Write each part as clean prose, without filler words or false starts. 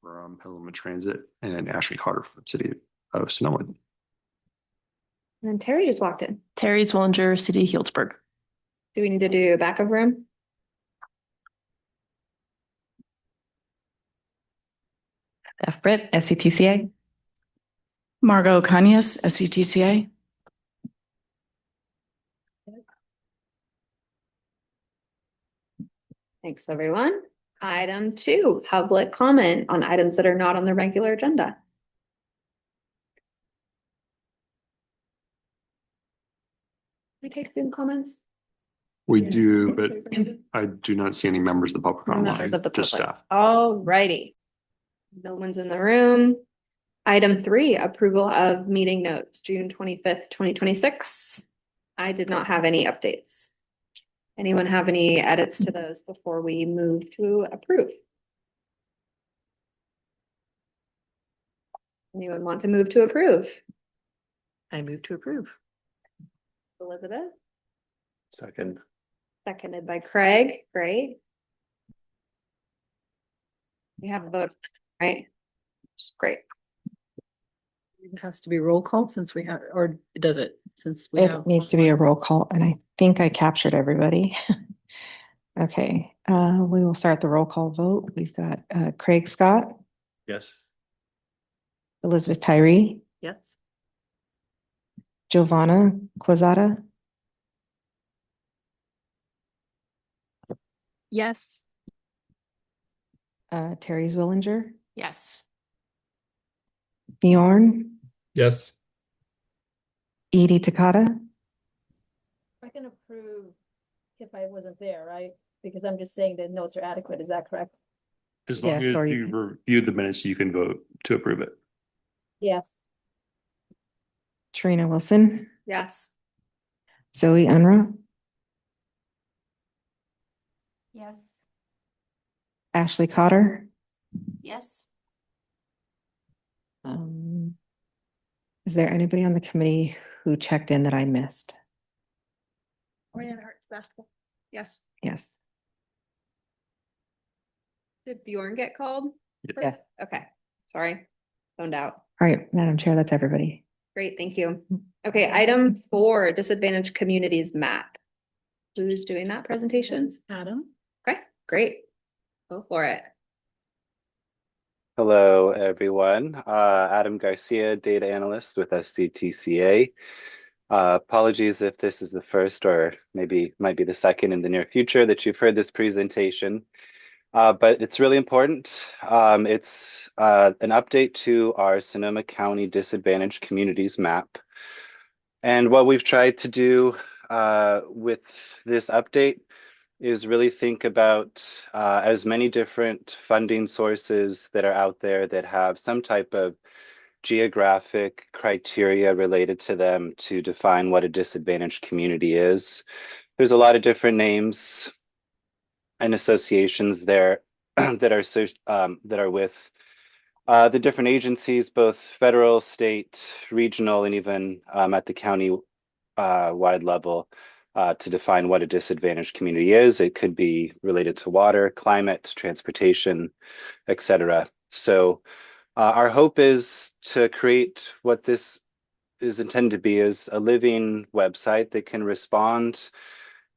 from Petaluma Transit, and Ashley Carter from the city of Sonoma. And then Terry just walked in. Terry Zwillinger, City of Healdsburg. Do we need to do back of room? F. Britt, SCTCA. Margot Kanyas, SCTCA. Thanks, everyone. Item 2, public comment on items that are not on the regular agenda. We take Zoom comments? We do, but I do not see any members of the public online, Members of the just public. staff. All righty. No one's in the room. Item 3, approval of meeting notes, June 25th, 2026. I did not have any updates. Anyone have any edits to those before we move to approve? Anyone want to move to approve? I move to approve. Elizabeth, Second. seconded by Craig. Great. We have a vote, right? Great. It has to be roll call since we have, or does it, since we It have? needs to be a roll call, and I think I captured everybody. Okay, we will start the roll call vote. We've got Craig Scott, Yes. Elizabeth Tyree, Yes. Giovanna Quezada, Yes. Terry Zwillinger, Yes. Bjorn, Yes. Edie Takata, I can approve if I wasn't there, right? Because I'm just saying the notes are adequate. Is that correct? As long Yes, as or you review the minutes, you can vote to approve it. Yes. Trina Wilson, Yes. Zoe Unruh, Yes. Ashley Cotter. Yes. Is there anybody on the committee who checked in that I missed? Oriana Arts basketball. Yes. Yes. Did Bjorn get called? Yeah. Okay, sorry, phoned out. All right, Madam Chair, that's everybody. Great, thank you. Okay, item 4, disadvantaged communities map. Who's doing that presentation? Adam. Okay, great. Go for it. Hello, everyone. Adam Garcia, data analyst with SCTCA. Apologies if this is the first or maybe might be the second in the near future that you've heard this presentation, but it's really important. It's an update to our Sonoma County Disadvantaged Communities map. And what we've tried to do with this update is really think about as many different funding sources that are out there that have some type of geographic criteria related to them to define what a disadvantaged community is. There's a lot of different names and associations there that are with the different agencies, both federal, state, regional, and even at the county wide level. To define what a disadvantaged community is. It could be related to water, climate, transportation, etc. So our hope is to create what this is intended to be is a living website that can respond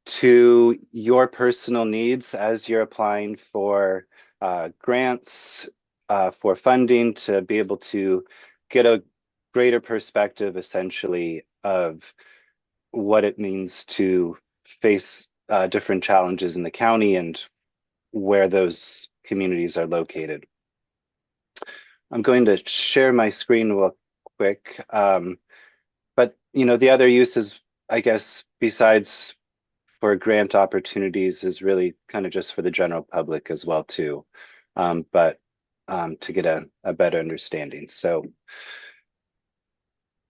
to your personal needs as you're applying for grants, for funding, to be able to get a greater perspective essentially of what it means to face different challenges in the county and where those communities are located. I'm going to share my screen real quick, but the other uses, I guess, besides for grant opportunities is really kind of just for the general public as well too, but to get a better understanding. So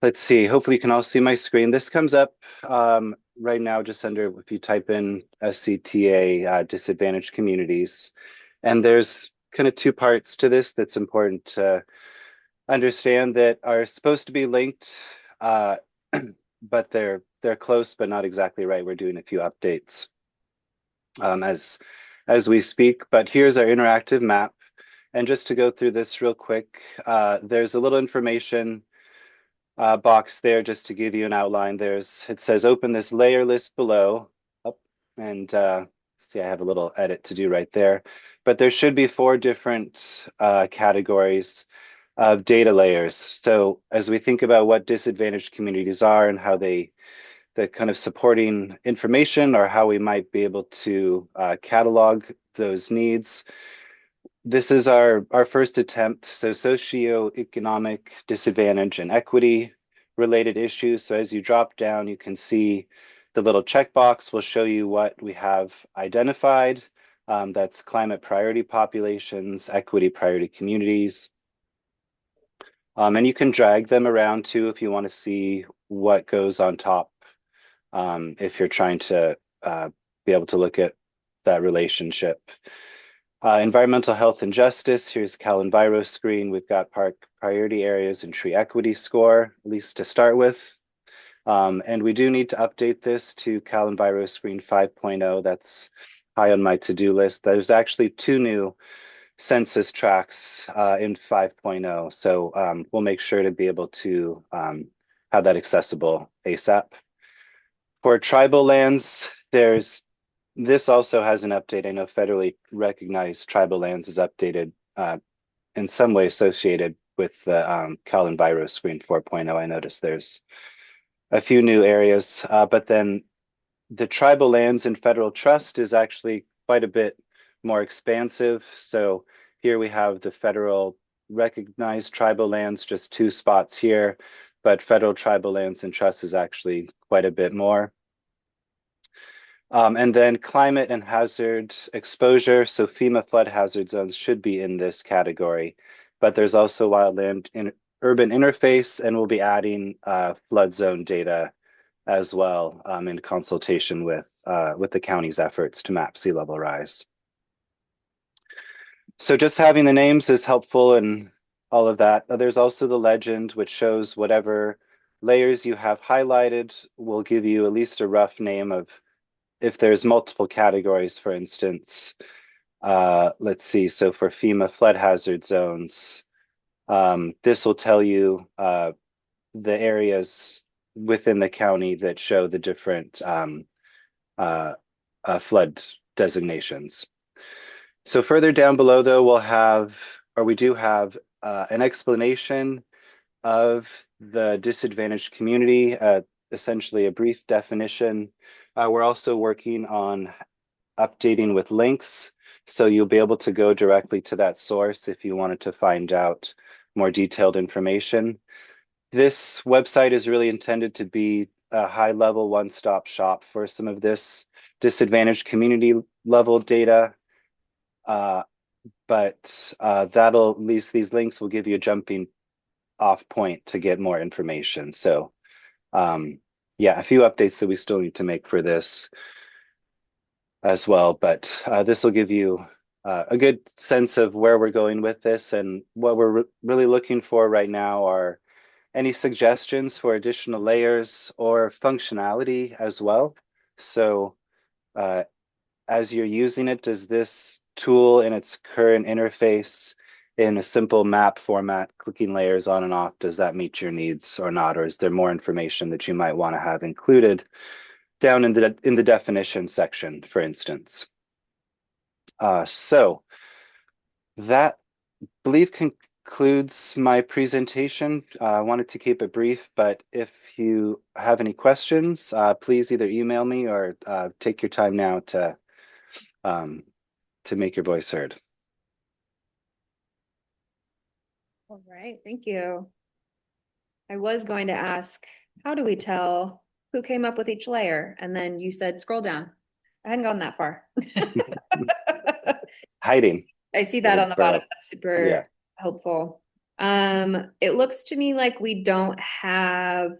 let's see, hopefully you can all see my screen. This comes up right now just under, if you type in SCTA, disadvantaged communities. And there's kind of 2 parts to this that's important to understand that are supposed to be linked, but they're close, but not exactly right. We're doing a few updates as we speak, but here's our interactive map. And just to go through this real quick, there's a little information box there just to give you an outline. It says open this layer list below. And see, I have a little edit to do right there. But there should be 4 different categories of data layers. So as we think about what disadvantaged communities are and how the kind of supporting information or how we might be able to catalog those needs, this is our first attempt. So socioeconomic disadvantage and equity related issues. So as you drop down, you can see the little checkbox will show you what we have identified. That's climate priority populations, equity priority communities. And you can drag them around too if you want to see what goes on top, if you're trying to be able to look at that relationship. Environmental health and justice, here's Cal Enviro screen. We've got park priority areas and tree equity score, at least to start with. And we do need to update this to Cal Enviro screen 5.0. That's high on my to-do list. There's actually 2 new census tracks in 5.0. So we'll make sure to be able to have that accessible ASAP. For tribal lands, this also has an update. I know federally recognized tribal lands is updated in some way associated with the Cal Enviro screen 4.0. I noticed there's a few new areas, but then the tribal lands in federal trust is actually quite a bit more expansive. So here we have the federal recognized tribal lands, just 2 spots here, but federal tribal lands and trust is actually quite a bit more. And then climate and hazard exposure. So FEMA flood hazard zones should be in this category, but there's also wildland in urban interface, and we'll be adding flood zone data as well in consultation with the county's efforts to map sea level rise. So just having the names is helpful in all of that. There's also the legend, which shows whatever layers you have highlighted will give you at least a rough name of if there's multiple categories, for instance. Let's see, so for FEMA flood hazard zones, this will tell you the areas within the county that show the different flood designations. So further down below, though, we do have an explanation of the disadvantaged community, essentially a brief definition. We're also working on updating with links, so you'll be able to go directly to that source if you wanted to find out more detailed information. This website is really intended to be a high-level one-stop shop for some of this disadvantaged community level data. But that'll, at least these links will give you a jumping off point to get more information. So yeah, a few updates that we still need to make for this as well, but this will give you a good sense of where we're going with this, and what we're really looking for right now are any suggestions for additional layers or functionality as well. So as you're using it, does this tool in its current interface in a simple map format, clicking layers on and off, does that meet your needs or not? Or is there more information that you might want to have included down in the definition section, for instance? So that, I believe, concludes my presentation. I wanted to keep it brief, but if you have any questions, please either email me or take your time now to make your voice heard. All right, thank you. I was going to ask, how do we tell who came up with each layer? And then you said, scroll down. I hadn't gone that far. Hiding. I see that on the bottom. That's super Yeah. helpful. It looks to me like we don't have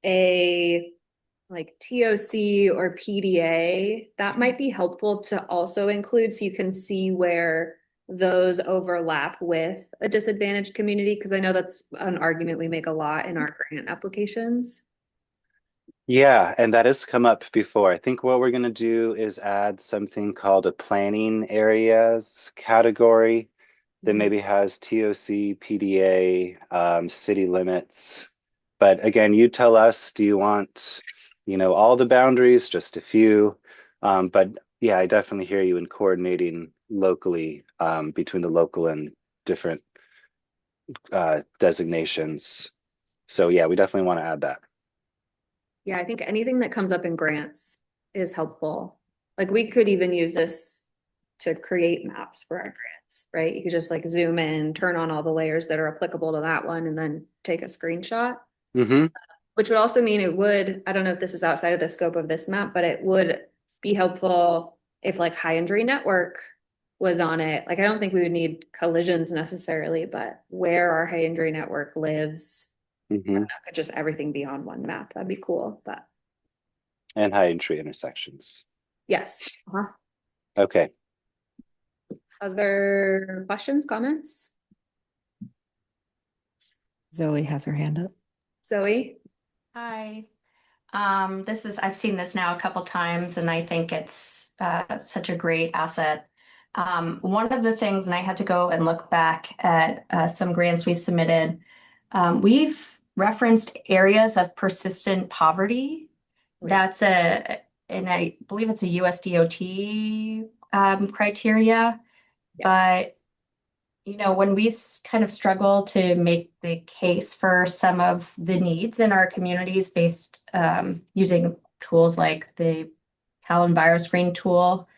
a like TOC or PDA. That might be helpful to also include, so you can see where those overlap with a disadvantaged community, because I know that's an argument we make a lot in our grant applications. Yeah, and that has come up before. I think what we're going to do is add something called a planning areas category. that maybe has TOC, PDA, city limits. But again, you tell us, do you want, all the boundaries, just a few? But yeah, I definitely hear you in coordinating locally, between the local and different designations. So yeah, we definitely want to add that. Yeah, I think anything that comes up in grants is helpful. Like we could even use this to create maps for our grants, right? You could just like zoom in, turn on all the layers that are applicable to that one, and then take a screenshot. Mm-hmm. Which would also mean it would, I don't know if this is outside of the scope of this map, but it would be helpful if like high injury network was on it. Like, I don't think we would need collisions necessarily, but where our high injury network lives, Mm-hmm. could just everything be on one map. That'd be cool, but And high entry intersections. yes. Okay. Other questions, comments? Zoe has her hand up. Zoe? Hi. I've seen this now a couple times and I think it's such a great asset. One of the things, and I had to go and look back at some grants we've submitted, we've referenced areas of persistent poverty. That's and I believe it's a USDOT criteria. Yes. But when we kind of struggle to make the case for some of the needs in our communities based using tools like the Cal EnviroScreen tool,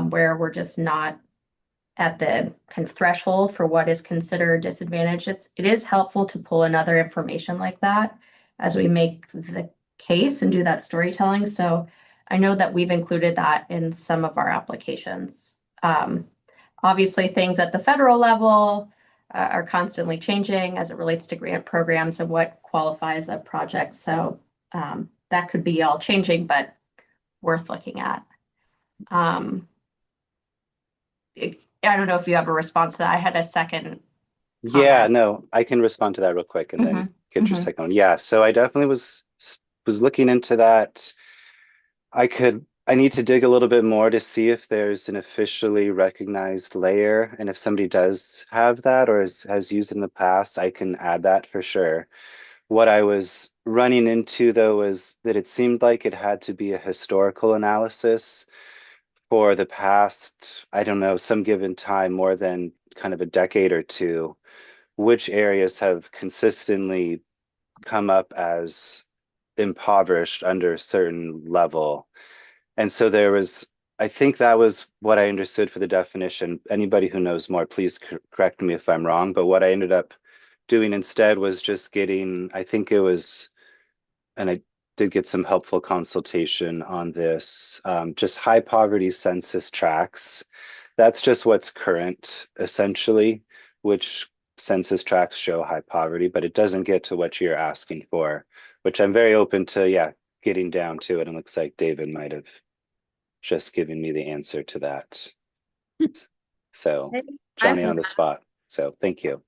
where we're just not at the kind of threshold for what is considered disadvantaged, it is helpful to pull in other information like that as we make the case and do that storytelling. So I know that we've included that in some of our applications. Obviously, things at the federal level are constantly changing as it relates to grant programs and what qualifies a project. So that could be all changing, but worth looking at. I don't know if you have a response to that. I had a second. Yeah, no, I can respond to that real quick and then get your second one. Yeah, so I definitely was looking into that. I need to dig a little bit more to see if there's an officially recognized layer, and if somebody does have that or has used it in the past, I can add that for sure. What I was running into though was that it seemed like it had to be a historical analysis for the past, I don't know, some given time, more than kind of a decade or two, which areas have consistently come up as impoverished under a certain level. And so I think that was what I understood for the definition. Anybody who knows more, please correct me if I'm wrong. But what I ended up doing instead was just getting, I think it was, and I did get some helpful consultation on this, just high poverty census tracts. That's just what's current, essentially, which census tracts show high poverty, but it doesn't get to what you're asking for, which I'm very open to, yeah, getting down to it. And it looks like David might have just given me the answer to that. So Johnny on the spot. So thank you.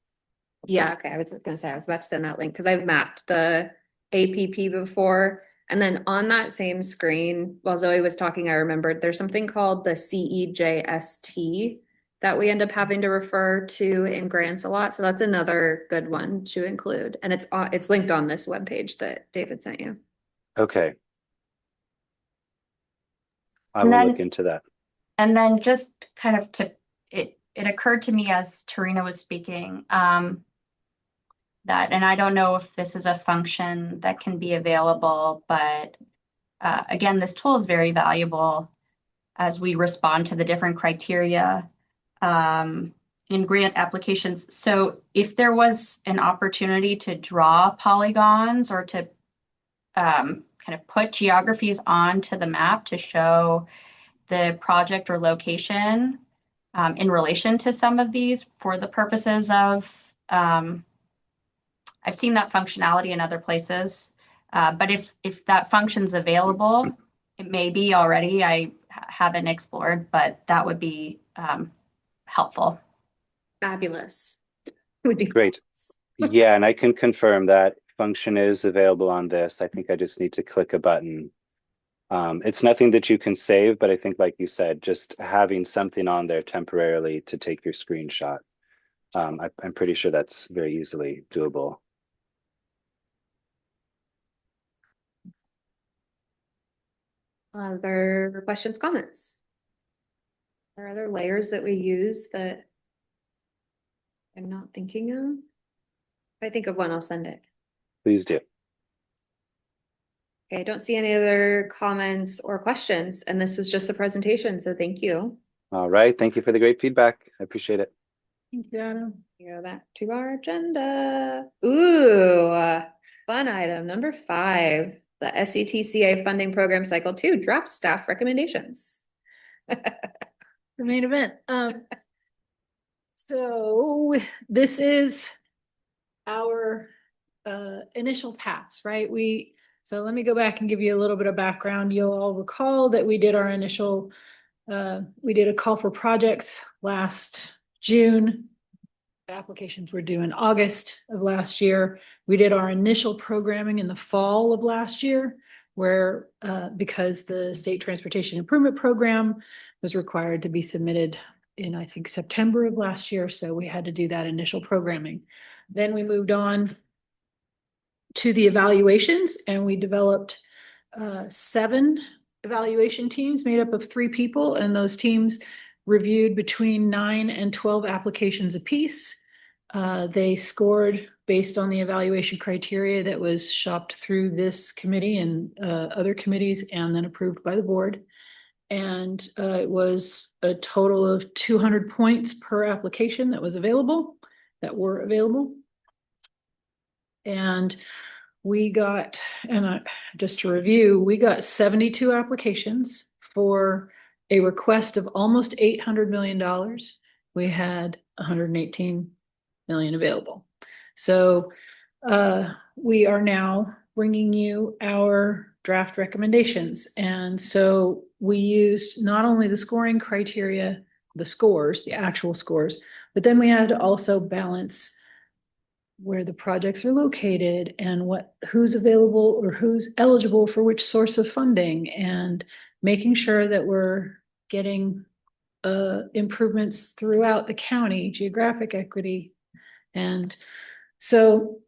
Yeah, okay. I was gonna say, I was about to send that link because I've mapped the APP before. And then on that same screen, while Zoe was talking, I remembered there's something called the CEJST that we end up having to refer to in grants a lot. So that's another good one to include. And it's linked on this webpage that David sent you. Okay. I will look into that. And then just kind of it occurred to me as Tarina was speaking, that, and I don't know if this is a function that can be available, but again, this tool is very valuable as we respond to the different criteria in grant applications. So if there was an opportunity to draw polygons or to kind of put geographies onto the map to show the project or location in relation to some of these for the purposes of, I've seen that functionality in other places, but if that function's available, it may be already, I haven't explored, but that would be helpful. Fabulous. Would be great. Yeah, and I can confirm that function is available on this. I think I just need to click a button. It's nothing that you can save, but I think, like you said, just having something on there temporarily to take your screenshot I'm pretty sure that's very easily doable. Other questions, comments? Are there other layers that we use that I'm not thinking of? If I think of one, I'll send it. Please do. Okay, I don't see any other comments or questions, and this was just a presentation, so thank you. All right. Thank you for the great feedback. I appreciate it. Thank you, Adam. Go back to our agenda. Ooh, fun item number 5, the SCTCA funding program cycle 2 draft staff recommendations. The main event. So this is our initial pass, right? So let me go back and give you a little bit of background. You'll all recall that we did our initial, we did a call for projects last June. Applications were due in August of last year. We did our initial programming in the fall of last year, where because the State Transportation Improvement Program was required to be submitted in, I think, September of last year. So we had to do that initial programming. Then we moved on to the evaluations, and we developed 7 evaluation teams made up of 3 people, and those teams reviewed between 9 and 12 applications apiece. They scored based on the evaluation criteria that was shopped through this committee and other committees and then approved by the board. And it was a total of 200 points per application that were available. And we got, just to review, we got 72 applications for a request of almost $800 million. We had 118 million available. So we are now bringing you our draft recommendations. And so we used not only the scoring criteria, the scores, the actual scores, but then we had to also balance where the projects are located and who's available or who's eligible for which source of funding, and making sure that we're getting improvements throughout the county, geographic equity. And so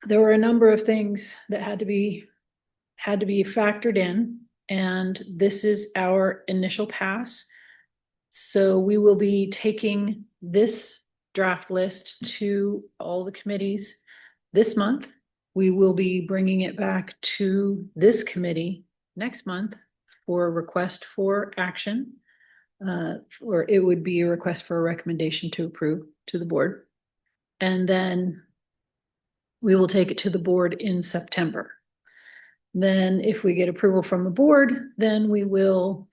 there were a number of things that had to be factored in, and this is our initial pass. So we will be taking this draft list to all the committees this month. We will be bringing it back to this committee next month for a request for action, or it would be a request for a recommendation to approve to the board. And then we will take it to the board in September. Then if we get approval from the board, then we will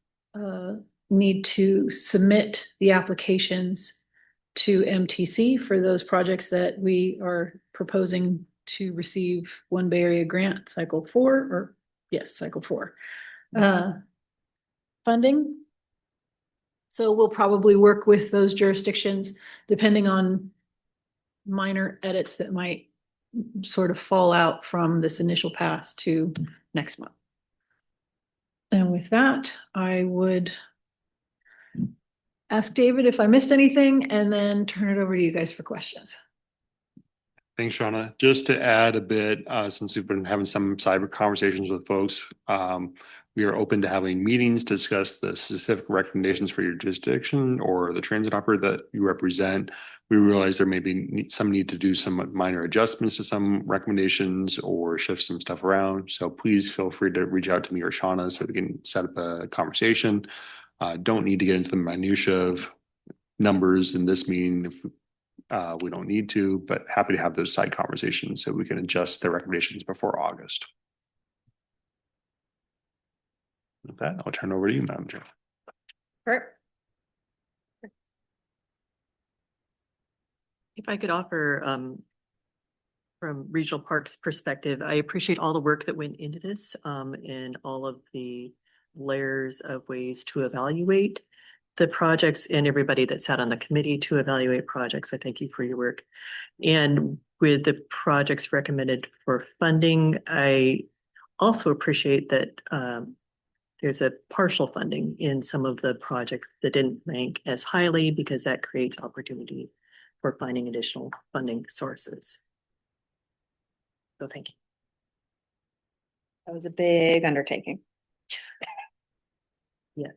need to submit the applications to MTC for those projects that we are proposing to receive One Bay Area Grant Cycle 4, Cycle 4 funding. So we'll probably work with those jurisdictions depending on minor edits that might sort of fall out from this initial pass to next month. And with that, I would ask David if I missed anything and then turn it over to you guys for questions. Thanks, Shauna. Just to add a bit, since we've been having some cyber conversations with folks, we are open to having meetings to discuss the specific recommendations for your jurisdiction or the transit operator that you represent. We realize there may be some need to do some minor adjustments to some recommendations or shift some stuff around. So please feel free to reach out to me or Shauna so we can set up a conversation. Don't need to get into the minutia of numbers in this meeting if we don't need to, but happy to have those side conversations so we can adjust the recommendations before August. With that, I'll turn it over to you, Madam Chair. Kurt? If I could offer from Regional Parks perspective, I appreciate all the work that went into this and all of the layers of ways to evaluate the projects and everybody that sat on the committee to evaluate projects. I thank you for your work. And with the projects recommended for funding, I also appreciate that there's a partial funding in some of the projects that didn't rank as highly because that creates opportunity for finding additional funding sources. So thank you. That was a big undertaking. Yeah.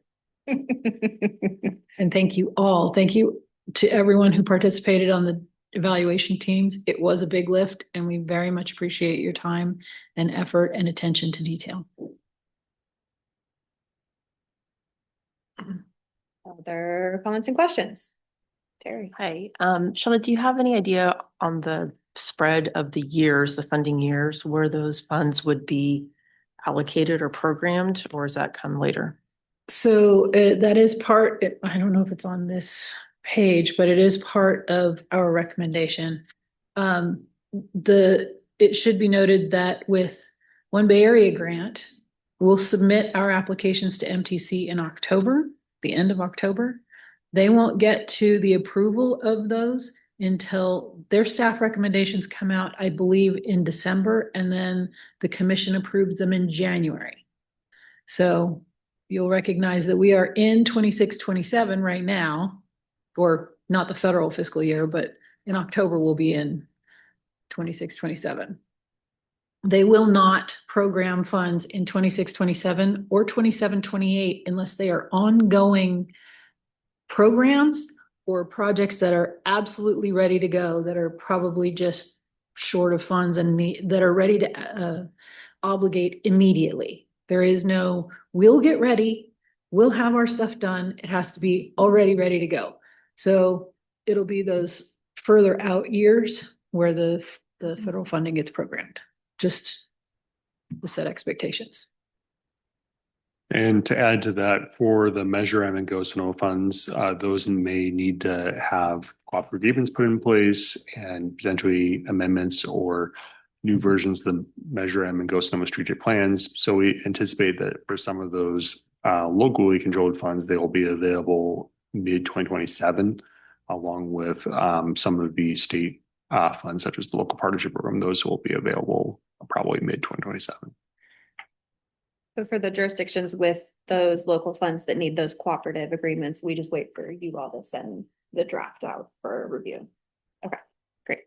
And thank you all. Thank you to everyone who participated on the evaluation teams. It was a big lift and we very much appreciate your time and effort and attention to detail. Other comments and questions? Terry. Hi, Shauna, do you have any idea on the spread of the years, the funding years, where those funds would be allocated or programmed, or does that come later? So that is part, I don't know if it's on this page, but it is part of our recommendation. It should be noted that with One Bay Area Grant, we'll submit our applications to MTC in October, the end of October. They won't get to the approval of those until their staff recommendations come out, I believe, in December, and then the commission approves them in January. So you'll recognize that we are in 26-27 right now, or not the federal fiscal year, but in October we'll be in 26-27. They will not program funds in 26-27 or 27-28 unless they are ongoing programs or projects that are absolutely ready to go, that are probably just short of funds and that are ready to obligate immediately. There is no, we'll get ready, we'll have our stuff done. It has to be already ready to go. So it'll be those further out years where the federal funding gets programmed, just to set expectations. And to add to that, for the Measure M and Ghost No funds, those may need to have cooperative agreements put in place and potentially amendments or new versions of the Measure M and Ghost No strategic plans. So we anticipate that for some of those locally controlled funds, they will be available mid-2027, along with some of the state funds, such as the local partnership program. Those will be available probably mid-2027. So for the jurisdictions with those local funds that need those cooperative agreements, we just wait for you all to send the draft out for review. Okay, great.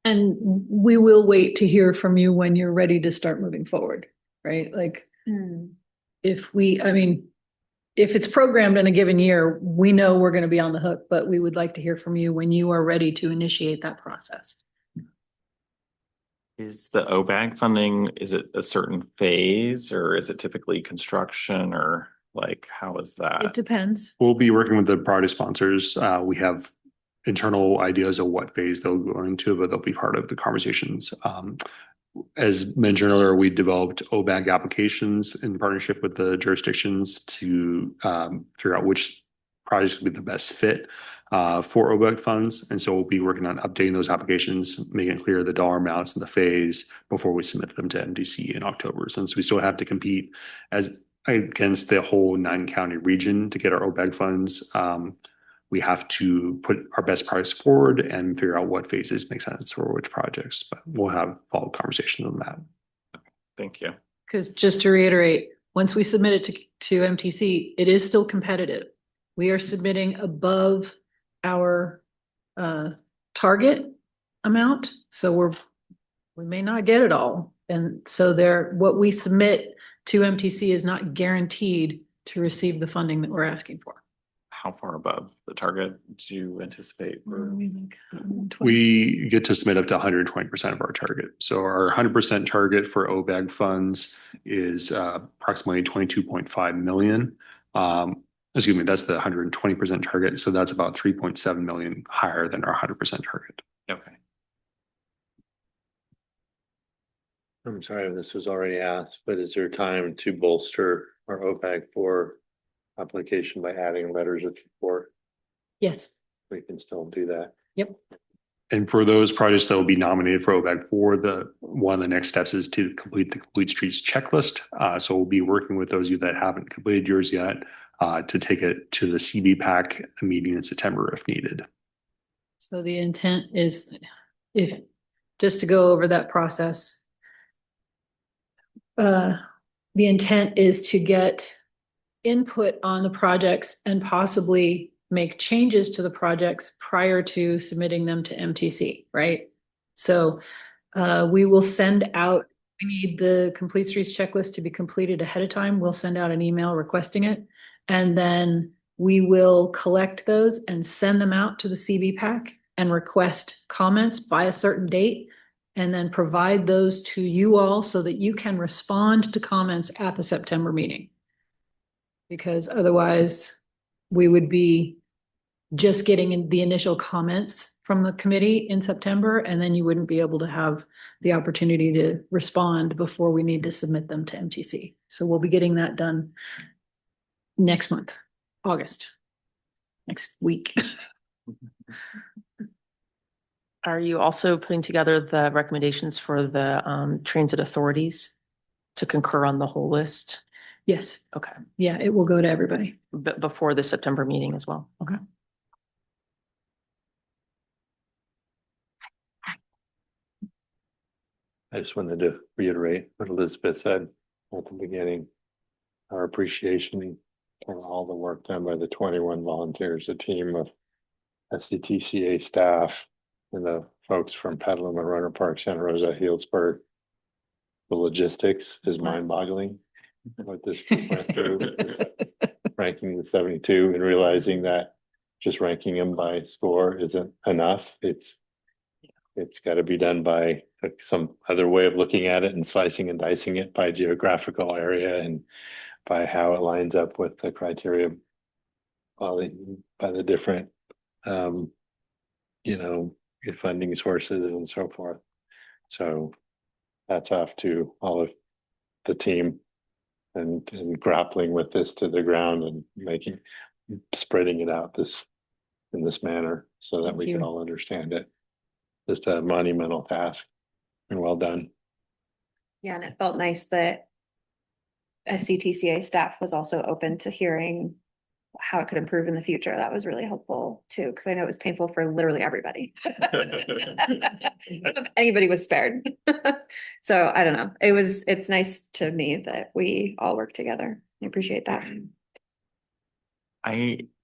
And we will wait to hear from you when you're ready to start moving forward, right? Like if it's programmed in a given year, we know we're going to be on the hook, but we would like to hear from you when you are ready to initiate that process. Is the OBAG funding, is it a certain phase or is it typically construction or like, how is that? It depends. We'll be working with the project sponsors. We have internal ideas of what phase they'll go into, but they'll be part of the conversations. As mentioned earlier, we developed OBAG applications in partnership with the jurisdictions to figure out which projects would be the best fit for OBAG funds. And so we'll be working on updating those applications, making it clear the dollar amounts and the phase before we submit them to MDC in October. Since we still have to compete against the whole 9-county region to get our OBAG funds, we have to put our best projects forward and figure out what phases make sense for which projects. But we'll have follow-up conversations on that. Thank you. Because just to reiterate, once we submit it to MTC, it is still competitive. We are submitting above our target amount. So we may not get it all. And so what we submit to MTC is not guaranteed to receive the funding that we're asking for. How far above the target do you anticipate? We get to submit up to 120% of our target. So our 100% target for OBAG funds is approximately 22.5 million. Excuse me, that's the 120% target. So that's about 3.7 million higher than our 100% target. Okay. I'm sorry if this was already asked, but is there time to bolster our OPAC 4 application by adding letters of support? Yes. We can still do that. Yep. And for those projects that will be nominated for OPAC 4, one of the next steps is to complete the Complete Streets checklist. So we'll be working with those of you that haven't completed yours yet to take it to the CBPAC meeting in September if needed. So the intent is, just to go over that process, the intent is to get input on the projects and possibly make changes to the projects prior to submitting them to MTC, right? So we will send out, we need the complete streets checklist to be completed ahead of time. We'll send out an email requesting it. And then we will collect those and send them out to the CB PAC and request comments by a certain date. And then provide those to you all so that you can respond to comments at the September meeting. Because otherwise we would be just getting the initial comments from the committee in September, and then you wouldn't be able to have the opportunity to respond before we need to submit them to MTC. So we'll be getting that done next month, August, next week. Are you also putting together the recommendations for the transit authorities to concur on the whole list? Yes. Okay, Yeah, it will go to everybody. but before the September meeting as well. Okay. I just wanted to reiterate what Elizabeth said at the beginning. Our appreciation for all the work done by the 21 volunteers, a team of SCTCA staff, and the folks from Petaluma Runner Park, Santa Rosa, Healdsburg. The logistics is mind-boggling. What this just went through, ranking the 72 and realizing that just ranking them by score isn't enough. It's got to be done by some other way of looking at it and slicing and dicing it by geographical area and by how it lines up with the criteria by the different funding sources and so forth. So that's off to all of the team and grappling with this to the ground and spreading it out in this manner so that we can all understand it. Just a monumental task and well done. Yeah, and it felt nice that SCTCA staff was also open to hearing how it could improve in the future. That was really helpful too, because I know it was painful for literally everybody. If anybody was spared. So I don't know. It's nice to me that we all work together. I appreciate that.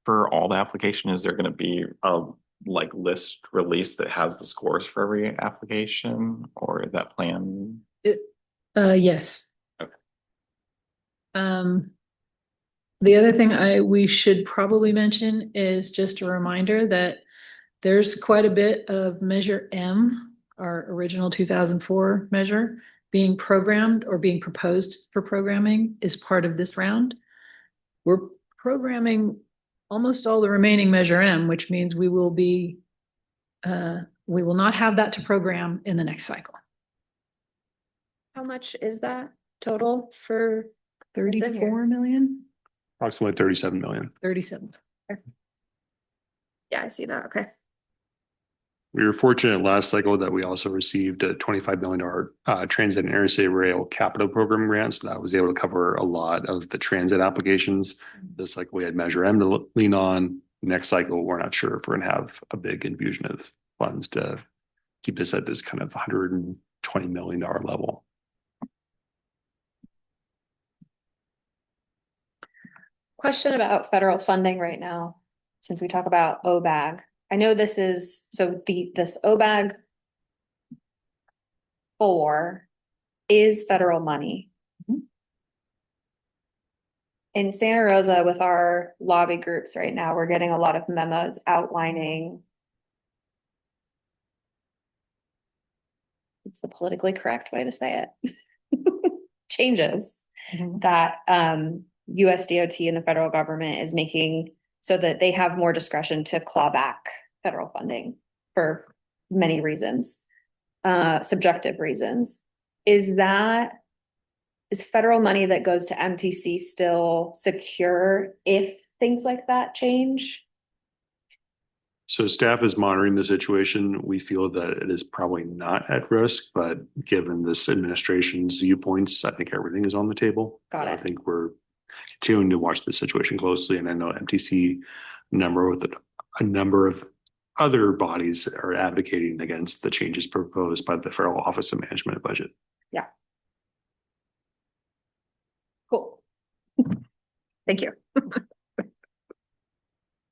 For all the application, is there going to be a list release that has the scores for every application, or is that plan? Yes. Okay. The other thing we should probably mention is just a reminder that there's quite a bit of Measure M, our original 2004 measure, being programmed or being proposed for programming is part of this round. We're programming almost all the remaining Measure M, which means we will not have that to program in the next cycle. How much is that total for 34 million? Approximately 37 million. 37. Yeah, I see that. Okay. We were fortunate last cycle that we also received a $25 million transit and interstate rail capital program grant. So that was able to cover a lot of the transit applications. This cycle we had Measure M to lean on. Next cycle, we're not sure if we're going to have a big infusion of funds to keep this at this kind of $120 million level. Question about federal funding right now, since we talk about OBAG. I know this is, this OBAG 4 is federal money. In Santa Rosa with our lobby groups right now, we're getting a lot of memos outlining. It's the politically correct way to say it. Changes that USDOT and the federal government is making so that they have more discretion to claw back federal funding for many reasons, subjective reasons. Is federal money that goes to MTC still secure if things like that change? So staff is monitoring the situation. We feel that it is probably not at risk, but given this administration's viewpoints, I think everything is on the table. Got it. I think we're continuing to watch the situation closely, and I know MTC a number of other bodies are advocating against the changes proposed by the Federal Office of Management budget. Yeah. Cool. Thank you.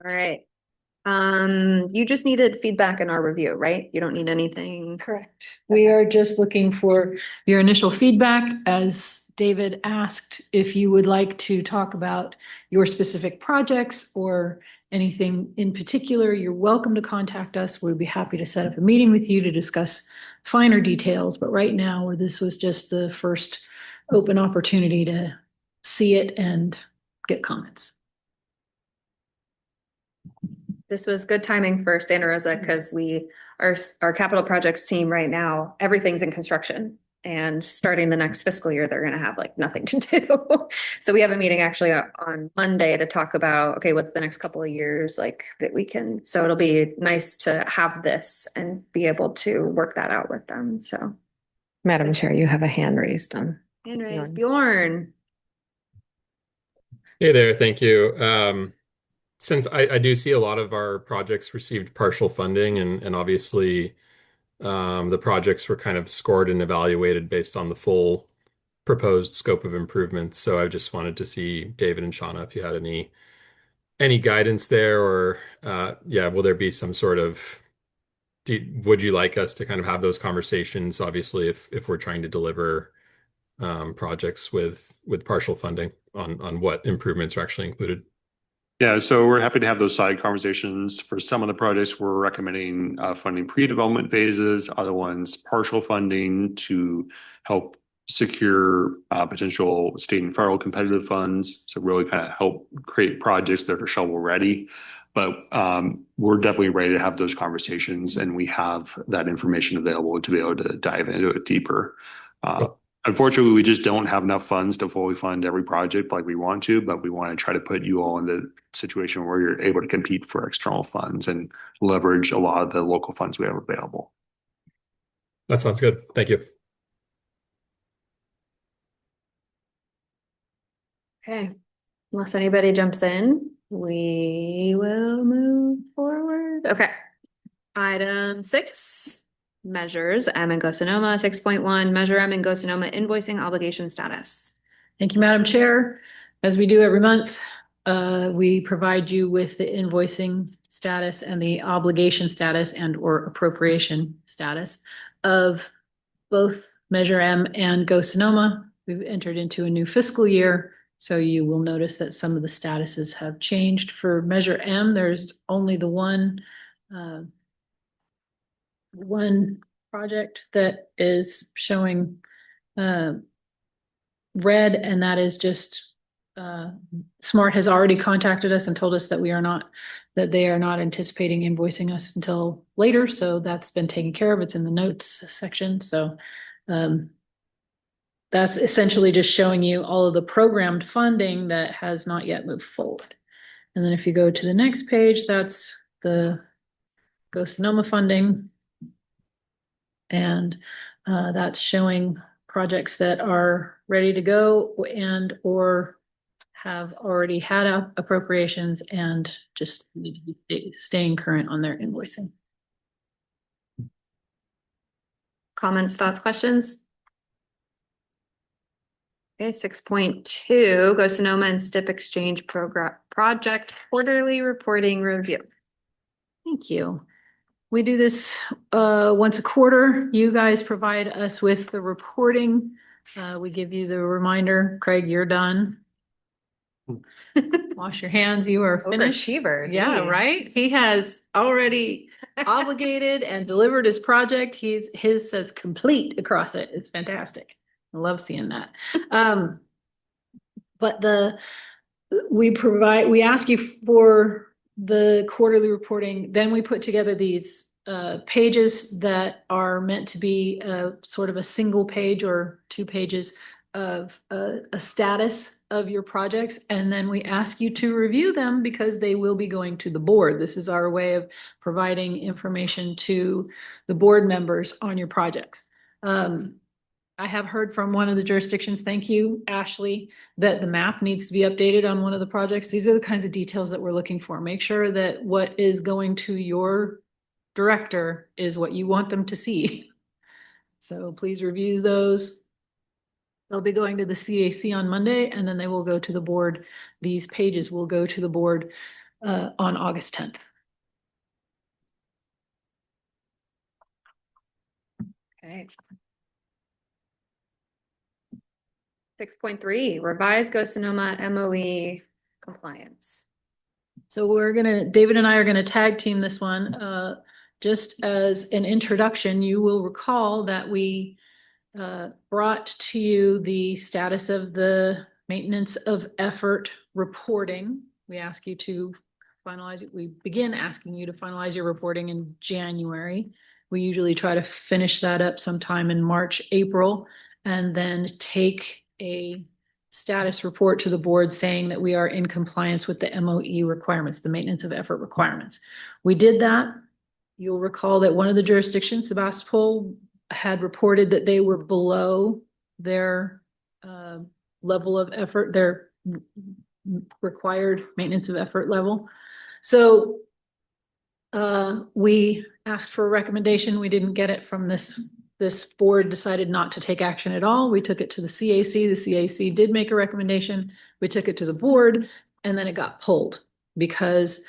All right. You just needed feedback in our review, right? You don't need anything. Correct. We are just looking for your initial feedback. As David asked, if you would like to talk about your specific projects or anything in particular, you're welcome to contact us. We'd be happy to set up a meeting with you to discuss finer details. But right now, this was just the first open opportunity to see it and get comments. This was good timing for Santa Rosa because our capital projects team right now, everything's in construction. And starting the next fiscal year, they're gonna have like nothing to do. So we have a meeting actually on Monday to talk about, okay, what's the next couple of years like that we can, so it'll be nice to have this and be able to work that out with them, so. Madam Chair, you have a hand raised on. Hand raised, Bjorn. Hey there, thank you. Since I do see a lot of our projects received partial funding and obviously the projects were kind of scored and evaluated based on the full proposed scope of improvements. So I just wanted to see David and Shauna if you had any guidance there, or yeah, will there be some sort of would you like us to kind of have those conversations, obviously, if we're trying to deliver projects with partial funding on what improvements are actually included? Yeah, so we're happy to have those side conversations. For some of the projects, we're recommending funding pre-development phases, other ones partial funding to help secure potential state and federal competitive funds. So really kind of help create projects that are shovel ready. But we're definitely ready to have those conversations, and we have that information available to be able to dive into it deeper. Unfortunately, we just don't have enough funds to fully fund every project like we want to, but we want to try to put you all in the situation where you're able to compete for external funds and leverage a lot of the local funds we have available. That sounds good. Thank you. Okay, unless anybody jumps in, we will move forward. Okay. Item 6, measures M and Sonoma. 6.1, measure M and Sonoma invoicing obligation status. Thank you, Madam Chair. As we do every month, we provide you with the invoicing status and the obligation status and or appropriation status of both Measure M and Sonoma. We've entered into a new fiscal year, so you will notice that some of the statuses have changed. For Measure M, there's only the one project that is showing red, and that is just SMART has already contacted us and told us that they are not anticipating invoicing us until later. So that's been taken care of. It's in the notes section. So that's essentially just showing you all of the programmed funding that has not yet moved forward. And then if you go to the next page, that's the Sonoma funding. And that's showing projects that are ready to go and or have already had appropriations and just need to be staying current on their invoicing. Comments, thoughts, questions? Okay, 6.2, Sonoma and STIP Exchange Project Quarterly Reporting Review. Thank you. We do this once a quarter. You guys provide us with the reporting. We give you the reminder. Craig, you're done. Wash your hands. You are finished. Overachiever. Yeah, right? He has already obligated and delivered his project. His says complete across it. It's fantastic. I love seeing that. But we ask you for the quarterly reporting, then we put together these pages that are meant to be sort of a single page or 2 pages of a status of your projects. And then we ask you to review them because they will be going to the board. This is our way of providing information to the board members on your projects. I have heard from one of the jurisdictions, thank you, Ashley, that the map needs to be updated on one of the projects. These are the kinds of details that we're looking for. Make sure that what is going to your director is what you want them to see. So please review those. They'll be going to the CAC on Monday, and then they will go to the board. These pages will go to the board on August 10th. Okay. 6.3, revised Go Sonoma MOE compliance. So David and I are gonna tag team this one. Just as an introduction, you will recall that we brought to you the status of the maintenance of effort reporting. We ask you to finalize it. We begin asking you to finalize your reporting in January. We usually try to finish that up sometime in March, April, and then take a status report to the board saying that we are in compliance with the MOE requirements, the maintenance of effort requirements. We did that. You'll recall that one of the jurisdictions, Sebastopol, had reported that they were below their level of effort, their required maintenance of effort level. So we asked for a recommendation. We didn't get it from this board, decided not to take action at all. We took it to the CAC. The CAC did make a recommendation. We took it to the board, and then it got pulled because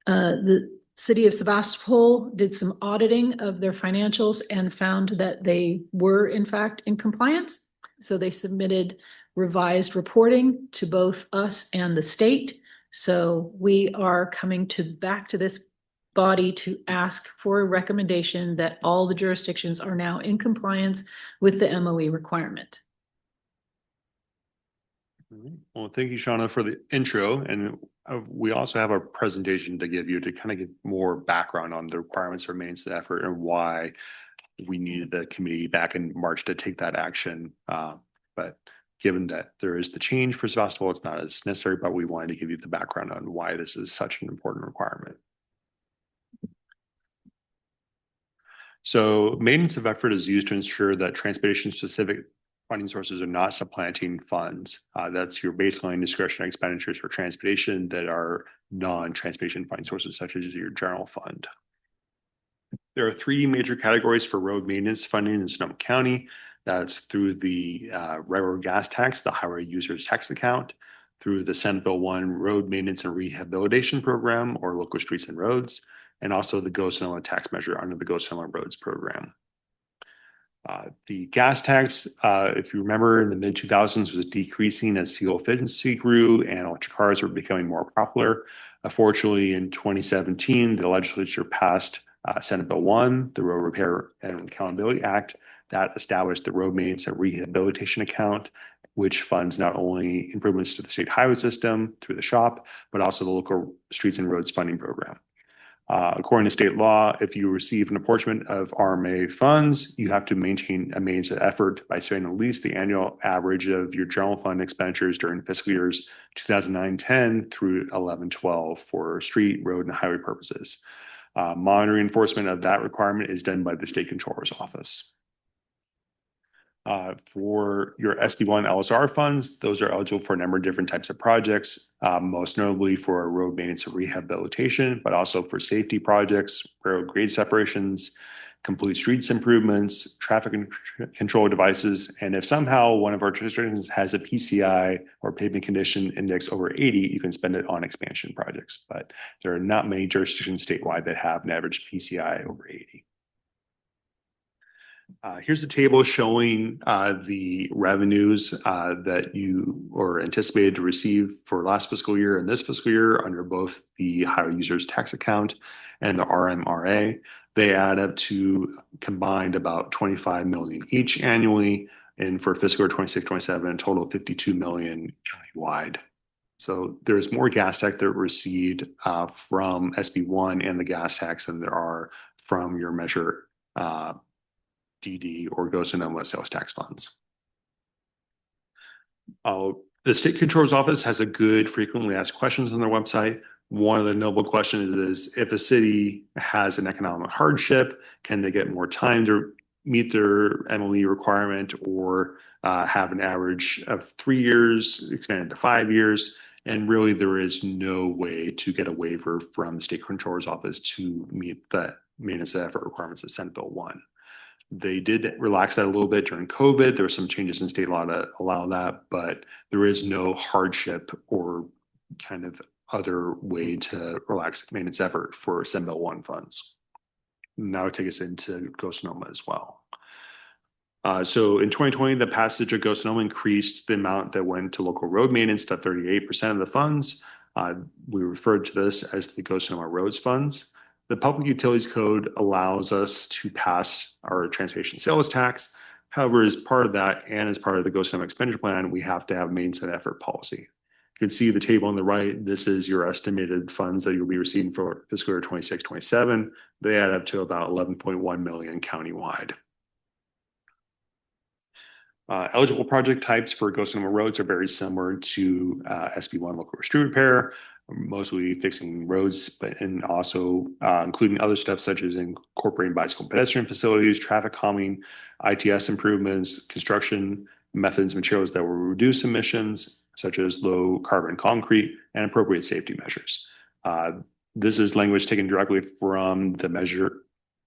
the city of Sebastopol did some auditing of their financials and found that they were in fact in compliance. So they submitted revised reporting to both us and the state. So we are coming back to this body to ask for a recommendation that all the jurisdictions are now in compliance with the MOE requirement. Well, thank you, Shauna, for the intro. And we also have a presentation to give you to kind of give more background on the requirements for maintenance of effort and why we needed the committee back in March to take that action. But given that there is the change for Sebastopol, it's not as necessary, but we wanted to give you the background on why this is such an important requirement. So maintenance of effort is used to ensure that transportation-specific funding sources are not supplanting funds. That's your baseline discretionary expenditures for transportation that are non-transportation funding sources, such as your general fund. There are three major categories for road maintenance funding in Sonoma County. That's through the railroad gas tax, the highway users tax account, through the Senate Bill 1 Road Maintenance and Rehabilitation Program, or Local Streets and Roads, and also the Go Sonoma tax measure under the Go Sonoma Roads program. The gas tax, if you remember, in the mid-2000s was decreasing as fuel efficiency grew and electric cars were becoming more popular. Unfortunately, in 2017, the legislature passed Senate Bill 1, the Road Repair and Accountability Act, that established the Road Maintenance and Rehabilitation Account, which funds not only improvements to the state highway system through the SHOP, but also the Local Streets and Roads Funding Program. According to state law, if you receive an apportionment of RMA funds, you have to maintain a maintenance of effort by spending at least the annual average of your general fund expenditures during fiscal years 2009-10 through 11-12 for street, road, and highway purposes. Monitoring enforcement of that requirement is done by the State Controller's Office. For your SB1 LSR funds, those are eligible for a number of different types of projects, most notably for road maintenance and rehabilitation, but also for safety projects, road grade separations, complete streets improvements, traffic control devices, and if somehow one of our jurisdictions has a PCI or pavement condition index over 80, you can spend it on expansion projects. But there are not many jurisdictions statewide that have an average PCI over 80. Here's a table showing the revenues that you are anticipated to receive for last fiscal year and this fiscal year under both the highway users tax account and the RMRA. They add up to combined about 25 million each annually, and for fiscal year 26-27, a total of 52 million countywide. So there's more gas tax that received from SB1 and the gas tax than there are from your measure DD or Go Sonoma sales tax funds. The State Controller's Office has a good frequently asked questions on their website. One of the notable questions is if a city has an economic hardship, can they get more time to meet their MOE requirement or have an average of 3 years expanded to 5 years? And really, there is no way to get a waiver from the State Controller's Office to meet the maintenance of effort requirements of Senate Bill 1. They did relax that a little bit during COVID. There were some changes in state law to allow that, but there is no hardship or kind of other way to relax maintenance effort for Sentinel One funds. And that would take us into Ghost Sonoma as well. So in 2020, the passage of Ghost Sonoma increased the amount that went to local road maintenance to 38% of the funds. We referred to this as the Ghost Sonoma Roads Funds. The Public Utilities Code allows us to pass our transportation sales tax. However, as part of that and as part of the Ghost Sonoma expenditure plan, we have to have maintenance and effort policy. You can see the table on the right. This is your estimated funds that you'll be receiving for fiscal year 26-27. They add up to about 11.1 million countywide. Eligible project types for Ghost Sonoma roads are very similar to SB1 local street repair, mostly fixing roads, but and also including other stuff such as incorporating bicycle and pedestrian facilities, traffic calming, ITS improvements, construction methods, materials that will reduce emissions, such as low carbon concrete, and appropriate safety measures. This is language taken directly from the Measure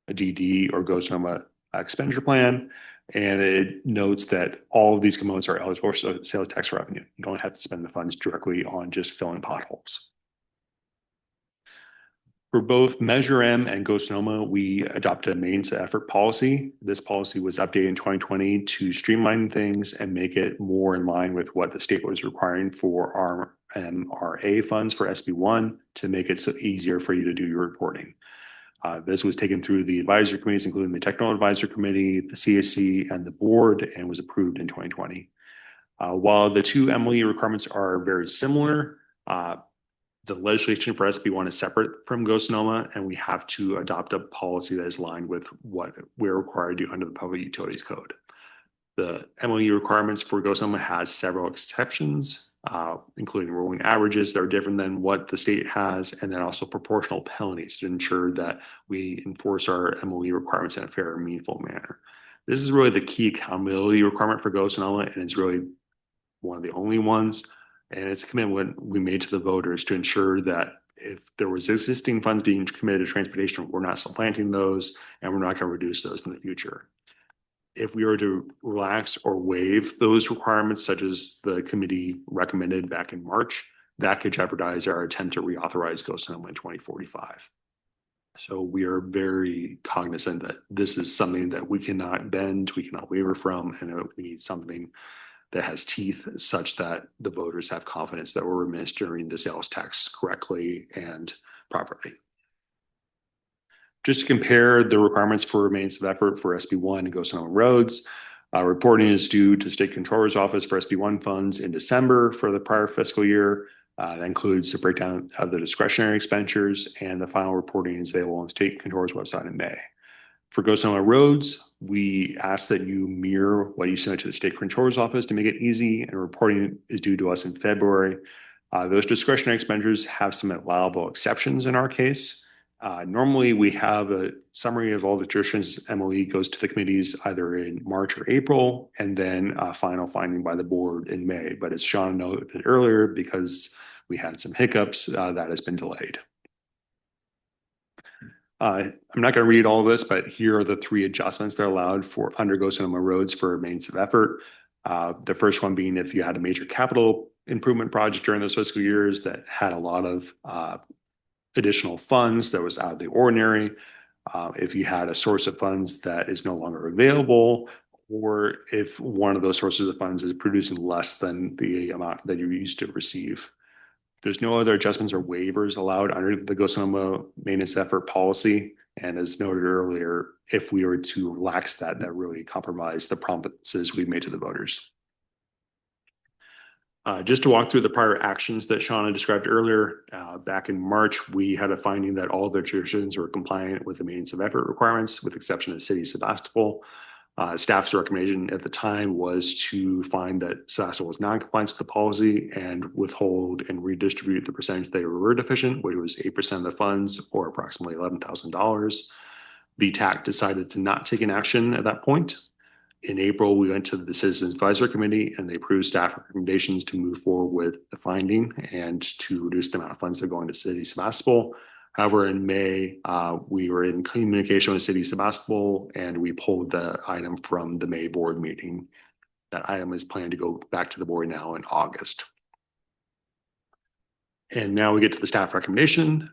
DD or Ghost Sonoma expenditure plan. And it notes that all of these components are eligible for sales tax revenue. You don't have to spend the funds directly on just filling potholes. For both Measure M and Ghost Sonoma, we adopted a maintenance effort policy. This policy was updated in 2020 to streamline things and make it more in line with what the state was requiring for our MRA funds for SB1 to make it so easier for you to do your reporting. This was taken through the advisory committees, including the Technical Advisory Committee, the CAC, and the board, and was approved in 2020. While the two MLE requirements are very similar, the legislation for SB1 is separate from Ghost Sonoma, and we have to adopt a policy that is aligned with what we're required to do under the Public Utilities Code. The MLE requirements for Ghost Sonoma has several exceptions, including rolling averages that are different than what the state has, and then also proportional penalties to ensure that we enforce our MLE requirements in a fair and meaningful manner. This is really the key accountability requirement for Ghost Sonoma, and it's really one of the only ones. And it's a commitment we made to the voters to ensure that if there was existing funds being committed to transportation, we're not supplanting those, and we're not going to reduce those in the future. If we were to relax or waive those requirements, such as the committee recommended back in March, that could jeopardize our attempt to reauthorize Ghost Sonoma in 2045. So we are very cognizant that this is something that we cannot bend, we cannot waver from, and we need something that has teeth such that the voters have confidence that we're administering the sales tax correctly and properly. Just to compare the requirements for maintenance of effort for SB1 and Ghost Sonoma roads, reporting is due to State Controller's Office for SB1 funds in December for the prior fiscal year. That includes the breakdown of the discretionary expenditures, and the final reporting is available on State Controller's website in May. For Ghost Sonoma roads, we ask that you mirror what you sent to the State Controller's Office to make it easy, and reporting is due to us in February. Those discretionary expenditures have some allowable exceptions in our case. Normally, we have a summary of all the jurisdictions. MLE goes to the committees either in March or April, and then a final finding by the board in May. But as Sean noted earlier, because we had some hiccups, that has been delayed. I'm not going to read all of this, but here are the three adjustments that are allowed for under Ghost Sonoma roads for maintenance of effort. The first one being if you had a major capital improvement project during those fiscal years that had a lot of additional funds that was out of the ordinary, if you had a source of funds that is no longer available, or if one of those sources of funds is producing less than the amount that you used to receive. There's no other adjustments or waivers allowed under the Ghost Sonoma maintenance effort policy. And as noted earlier, if we were to relax that, that really compromised the promises we made to the voters. Just to walk through the prior actions that Shauna described earlier, back in March, we had a finding that all of the jurisdictions were compliant with the maintenance of effort requirements, with the exception of the city of Sebastopol. Staff's recommendation at the time was to find that Sebastopol was not in compliance with the policy and withhold and redistribute the percentage they were deficient, which was 8% of the funds, or approximately $11,000. The TAC decided to not take an action at that point. In April, we went to the Citizens Advisory Committee, and they approved staff recommendations to move forward with the finding and to reduce the amount of funds that are going to City of Sebastopol. However, in May, we were in communication with City of Sebastopol, and we pulled the item from the May board meeting. That item is planned to go back to the board now in August. And now we get to the staff recommendation.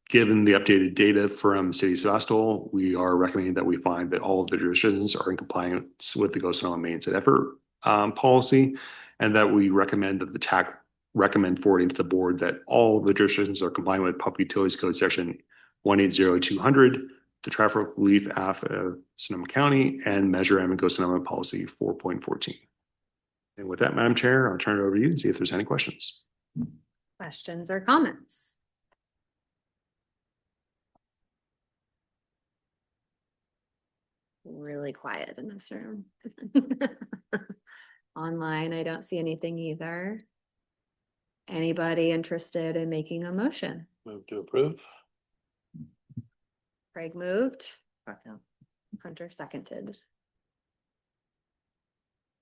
Given the updated data from City of Sebastopol, we are recommending that we find that all of the jurisdictions are in compliance with the Ghost Sonoma Maintain Effort policy, and that we recommend that the TAC recommend forwarding to the board that all of the jurisdictions are complying with Public Utilities Code Section 180200, the Traffic Relief Act of Sonoma County, and Measure M and Ghost Sonoma Policy 4.14. And with that, Madam Chair, I'll turn it over to you and see if there's any questions. Questions or comments? Really quiet in this room. Online, I don't see anything either. Anybody interested in making a motion? Move to approve. Craig moved. Hunter seconded.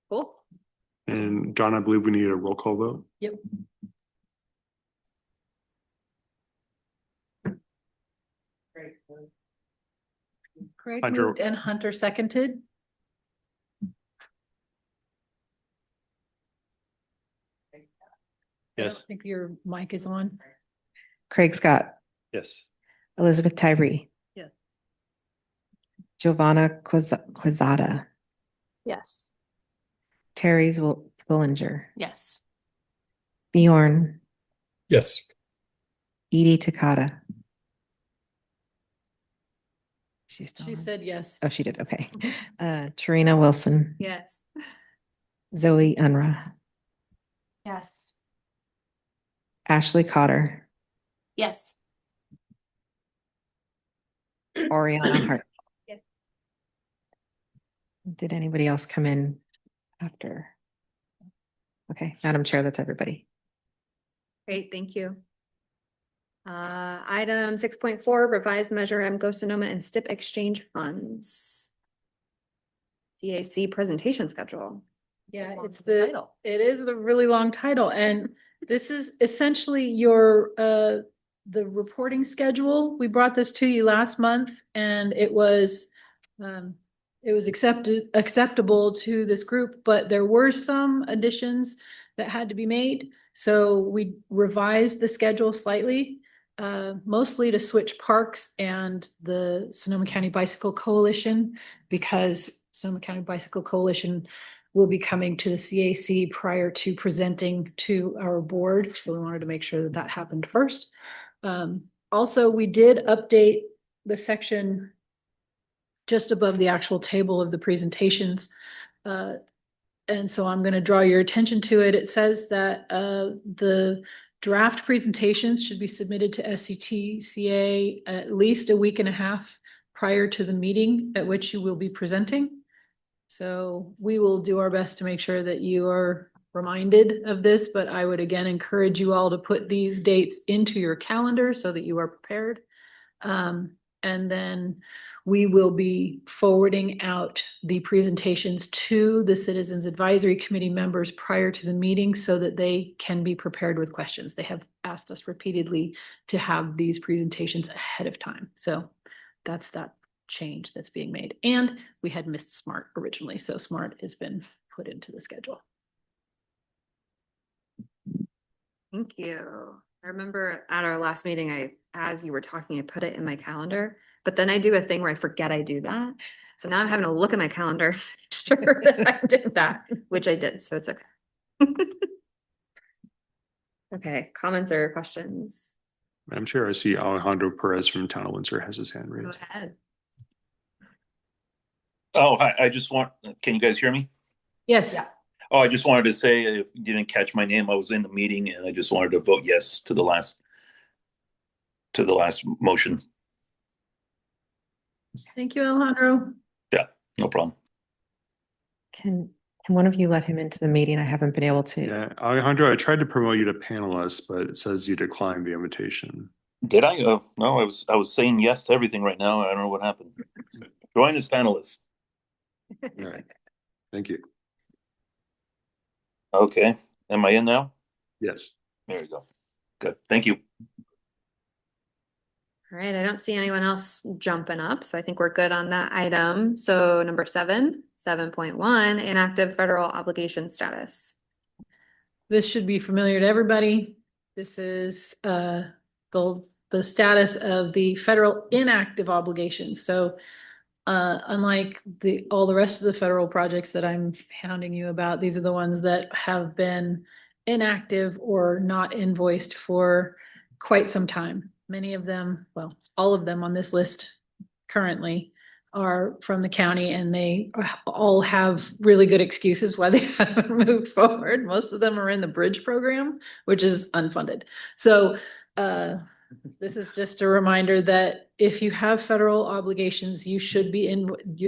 Cool. And John, I believe we need a roll call vote. Yep. Craig Hunter. moved and Hunter seconded. I Yes. don't think your mic is on. Craig Scott, Yes. Elizabeth Tyree. Yeah. Giovanna Quezada, Yes. Terry Zwillinger, Yes. Bjorn, Yes. Edie Takata. She's still She on? said yes. Oh, she did. Okay. Tarina Wilson, Yes. Zoe Unruh, Yes. Ashley Cotter, Yes. Oriana Hart. Yes. Did anybody else come in after? Okay, Madam Chair, that's everybody. Great, thank you. Item 6.4, revised Measure M Ghost Sonoma and STIP exchange funds. TAC presentation schedule. Yeah, Long it's the, title. it is the really long title, and this is essentially your, the reporting schedule. We brought this to you last month, and it was acceptable to this group, but there were some additions that had to be made. So we revised the schedule slightly, mostly to switch parks and the Sonoma County Bicycle Coalition, because Sonoma County Bicycle Coalition will be coming to the CAC prior to presenting to our board. So we wanted to make sure that that happened first. Also, we did update the section just above the actual table of the presentations. And so I'm going to draw your attention to it. It says that the draft presentations should be submitted to SCTCA at least a week and a half prior to the meeting at which you will be presenting. So we will do our best to make sure that you are reminded of this, but I would again encourage you all to put these dates into your calendar so that you are prepared. And then we will be forwarding out the presentations to the Citizens Advisory Committee members prior to the meeting so that they can be prepared with questions. They have asked us repeatedly to have these presentations ahead of time. So that's that change that's being made. And we had missed SMART originally, so SMART has been put into the schedule. Thank you. I remember at our last meeting, as you were talking, I put it in my calendar, but then I do a thing where I forget I do that. So now I'm having to look at my calendar, sure that I did that, which I did, so it's okay. Okay, comments or questions? Madam Chair, I see Alejandro Perez from Town of Windsor has his hand Go raised. ahead. Oh, hi, can you guys hear me? Yes. Yeah. Oh, I just wanted to say, if you didn't catch my name, I was in the meeting and I just wanted to vote yes to the last motion. Thank you, Alejandro. Yeah, no problem. Can one of you let him into the meeting? I haven't been able to. Yeah, Alejandro, I tried to promote you to panelist, but it says you declined the invitation. Did I? No, I was saying yes to everything right now. I don't know what happened. Join as panelist. All right. Thank you. Okay. Am I in now? Yes. There you go. Good. Thank you. All right, I don't see anyone else jumping up, so I think we're good on that item. So number 7.1, inactive federal obligation status. This should be familiar to everybody. This is the status of the federal inactive obligations. So unlike all the rest of the federal projects that I'm hounding you about, these are the ones that have been inactive or not invoiced for quite some time. Many of them, well, all of them on this list currently are from the county, and they all have really good excuses why they haven't moved forward. Most of them are in the bridge program, which is unfunded. So this is just a reminder that if you have federal obligations, you should be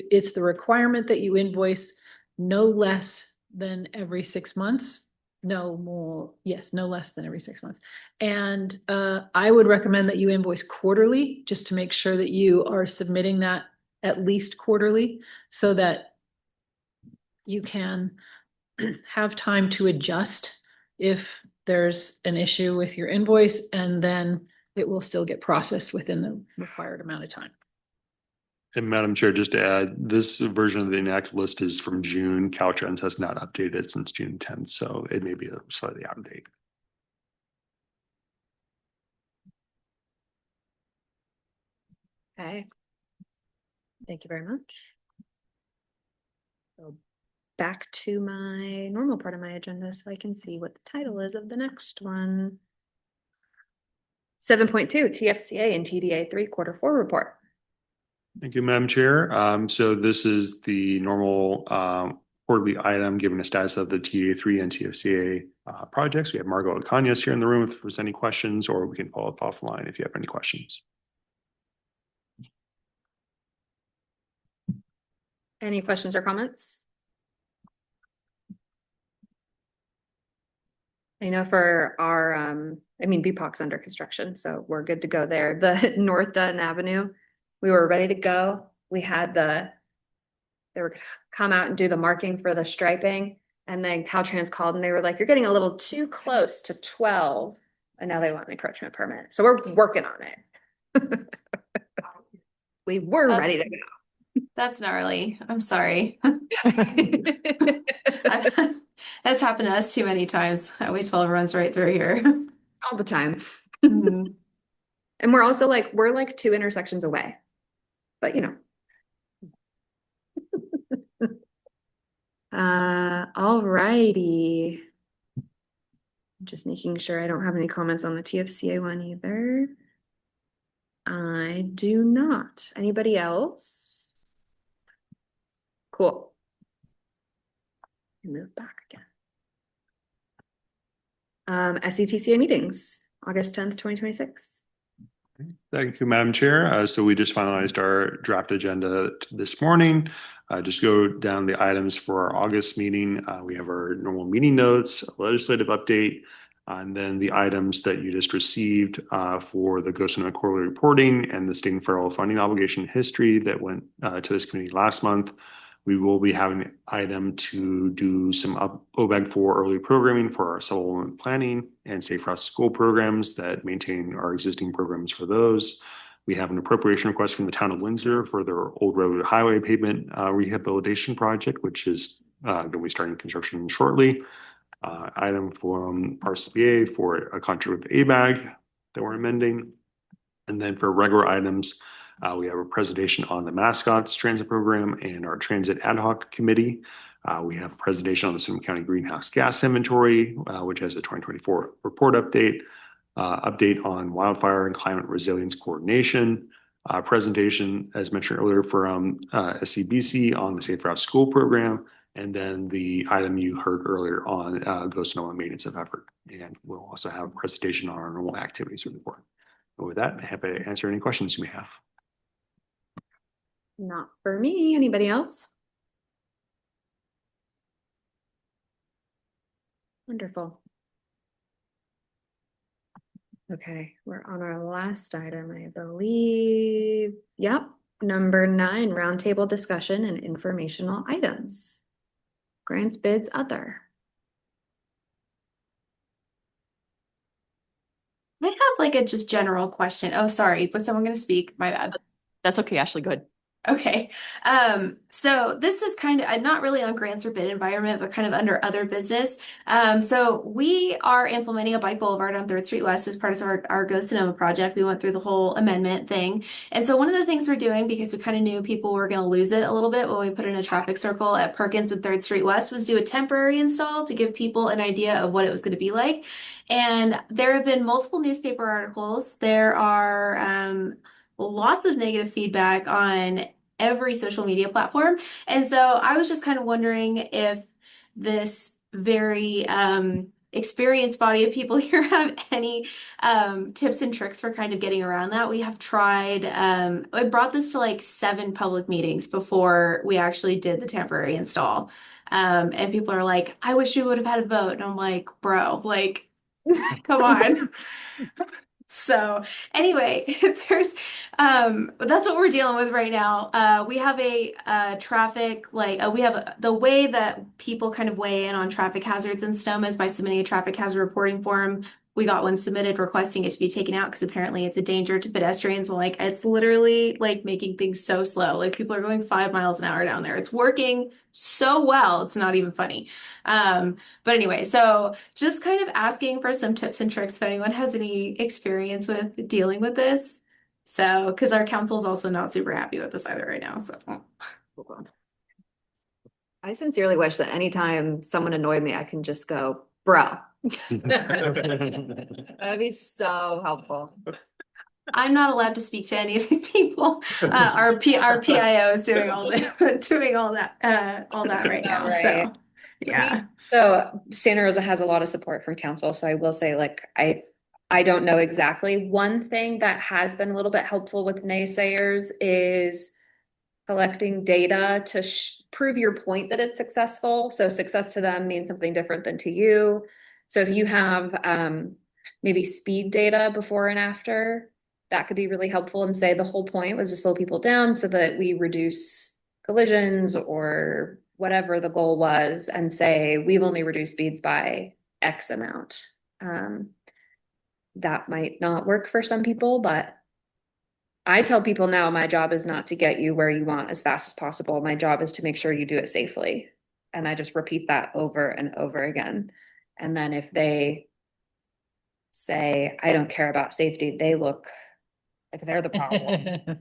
it's the requirement that you invoice no less than every 6 months. No more, yes, no less than every 6 months. And I would recommend that you invoice quarterly, just to make sure that you are submitting that at least quarterly, so that you can have time to adjust if there's an issue with your invoice, and then it will still get processed within the required amount of time. And Madam Chair, just to add, this version of the inactive list is from June. Caltrans has not updated it since June 10th, so it may be slightly out of date. Okay. Thank you very much. So back to my normal part of my agenda so I can see what the title is of the next one. 7.2 TFCA and TDA 3 quarter 4 report. Thank you, Madam Chair. So this is the normal quarterly item given a status of the TA3 and TFCA projects. We have Margot Acanias here in the room if there's any questions, or we can follow up offline if you have any questions. Any questions or comments? I know for our, BPOC's under construction, so we're good to go there. The North Dutton Avenue, we were ready to go. We had they were gonna come out and do the marking for the striping, and then Caltrans called and they were like, "You're getting a little too close to 12," and now they want an encroachment permit. So we're working on it. We were ready to go. That's gnarly. I'm sorry. That's happened to us too many times. Highway 12 runs right through here. All the time. Mhm. And we're also we're like 2 intersections away. But all righty. Just making sure I don't have any comments on the TFCA one either. I do not. Anybody else? Cool. Move back again. SCTCA meetings, August 10th, 2026. Thank you, Madam Chair. So we just finalized our draft agenda this morning. Just go down the items for our August meeting. We have our normal meeting notes, legislative update, and then the items that you just received for the Ghost and quarterly reporting and the state and federal funding obligation history that went to this committee last month. We will be having an item to do some OBEG for early programming for our supplemental planning and safe routes to school programs that maintain our existing programs for those. We have an appropriation request from the town of Windsor for their old road highway pavement rehabilitation project, which is going to be starting construction shortly. Item from RCBA for a contract with ABAG that we're amending. And then for regular items, we have a presentation on the mascots transit program and our transit ad hoc committee. We have a presentation on the Sonoma County greenhouse gas inventory, which has a 2024 report update, update on wildfire and climate resilience coordination, presentation, as mentioned earlier, from SCBC on the Safe Route School program, and then the item you heard earlier on Go Sonoma maintenance of effort. And we'll also have a presentation on our normal activities report. And with that, I'm happy to answer any questions you may have. Not for me. Anybody else? Wonderful. Okay, we're on our last item, I believe. Yep, number 9, roundtable discussion and informational items. Grants, bids, other. I have a just general question. Oh, sorry. Was someone going to speak? My bad. That's okay, Ashley. Go ahead. Okay. So this is kind of not really on grants or bid environment, but kind of under other business. So we are implementing a bike boulevard on 3rd Street West as part of our Go Sonoma project. We went through the whole amendment thing. And so one of the things we're doing, because we kind of knew people were going to lose it a little bit when we put in a traffic circle at Perkins and 3rd Street West, was do a temporary install to give people an idea of what it was going to be like. And there have been multiple newspaper articles. There are lots of negative feedback on every social media platform. And so I was just kind of wondering if this very experienced body of people here have any tips and tricks for kind of getting around that. We have tried, I brought this to like 7 public meetings before we actually did the temporary install. And people are like, I wish we would have had a vote. And I'm like, bro, like, come on. So anyway, there's that's what we're dealing with right now. We have a traffic we have the way that people kind of weigh in on traffic hazards in Sonoma is by submitting a traffic hazard reporting form. We got one submitted requesting it to be taken out because apparently it's a danger to pedestrians. Like it's literally like making things so slow. Like people are going 5 miles an hour down there. It's working so well. It's not even funny. But anyway, so just kind of asking for some tips and tricks if anyone has any experience with dealing with this. So, because our council is also not super happy with this either right now. So, I sincerely wish that anytime someone annoyed me, I can just go, bro. That'd be so helpful. I'm not allowed to speak to any of these people. Our PIO is doing all that right now. Right. So, yeah. So Santa Rosa has a lot of support from council. So I will say, like, I don't know exactly. One thing that has been a little bit helpful with naysayers is collecting data to prove your point that it's successful. So success to them means something different than to you. So if you have maybe speed data before and after, that could be really helpful, and say the whole point was to slow people down so that we reduce collisions or whatever the goal was, and say we've only reduced speeds by X amount. That might not work for some people, but I tell people now my job is not to get you where you want as fast as possible. My job is to make sure you do it safely. And I just repeat that over and over again. And then if they say, I don't care about safety, they look like they're the problem.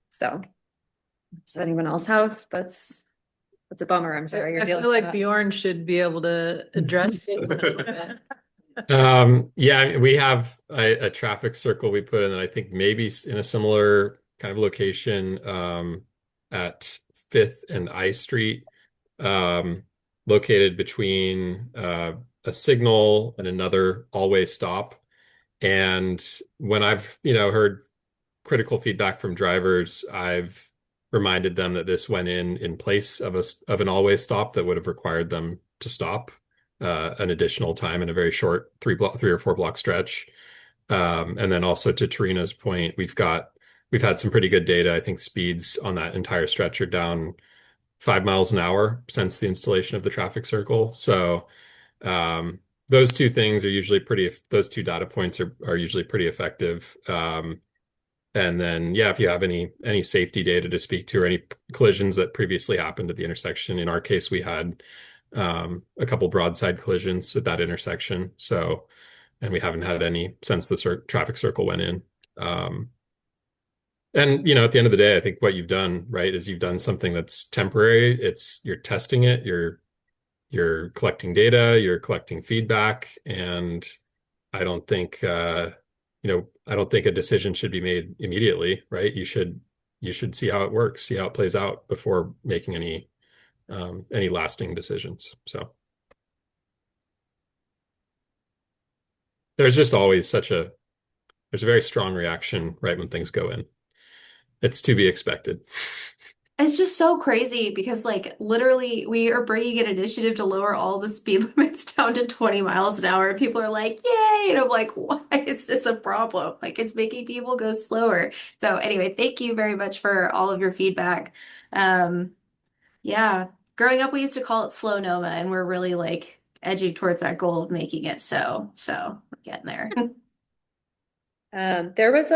So does anyone else have? That's a bummer. I'm sorry. You're I dealing feel with like that. Bjorn should be able to address this a little bit. Yeah, we have a traffic circle we put in that I think maybe in a similar kind of location at 5th and I Street, located between a signal and another all-way stop. And when I've, heard critical feedback from drivers, I've reminded them that this went in place of an all-way stop that would have required them to stop an additional time in a very short 3 or 4 block stretch. And then also to Tarina's point, we've had some pretty good data. I think speeds on that entire stretch are down 5 miles an hour since the installation of the traffic circle. So those two things are usually those 2 data points are usually pretty effective. And then, yeah, if you have any safety data to speak to or any collisions that previously happened at the intersection, in our case, we had a couple broadside collisions at that intersection. So, and we haven't had any since the traffic circle went in. And, at the end of the day, I think what you've done, right, is you've done something that's temporary. You're testing it, you're collecting data, you're collecting feedback, and I don't think I don't think a decision should be made immediately, right? You should see how it works, see how it plays out before making any lasting decisions. So there's just always there's a very strong reaction right when things go in. It's to be expected. It's just so crazy because, like, literally, we are bringing an initiative to lower all the speed limits down to 20 miles an hour. People are like, yay. And I'm like, why is this a problem? Like, it's making people go slower. So, anyway, thank you very much for all of your feedback. Yeah, growing up, we used to call it slow Noma, and we're really like edging towards that goal of making it so we're getting there. There was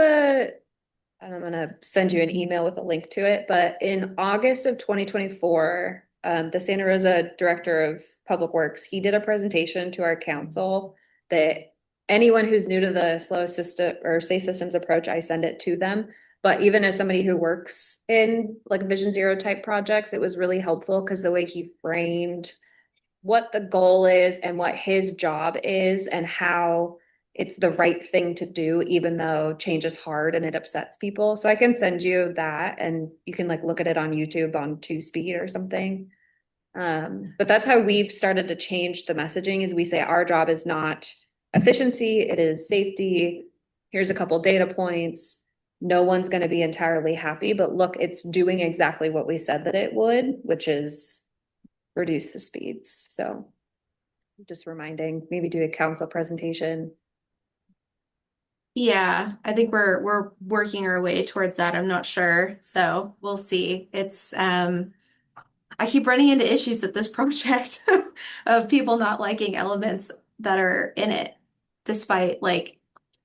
and I'm gonna send you an email with a link to it, but in August of 2024, the Santa Rosa Director of Public Works, he did a presentation to our council that anyone who's new to the slow system or safe systems approach, I send it to them. But even as somebody who works in like Vision Zero type projects, it was really helpful because the way he framed what the goal is and what his job is and how it's the right thing to do, even though change is hard and it upsets people. So I can send you that and you can like look at it on YouTube on 2-speed or something. But that's how we've started to change the messaging is we say our job is not efficiency, it is safety. Here's a couple data points. No one's going to be entirely happy, but look, it's doing exactly what we said that it would, which is reduce the speeds. So just reminding, maybe do a council presentation. Yeah, I think we're working our way towards that. I'm not sure. So we'll see. It's I keep running into issues with this project of people not liking elements that are in it, despite like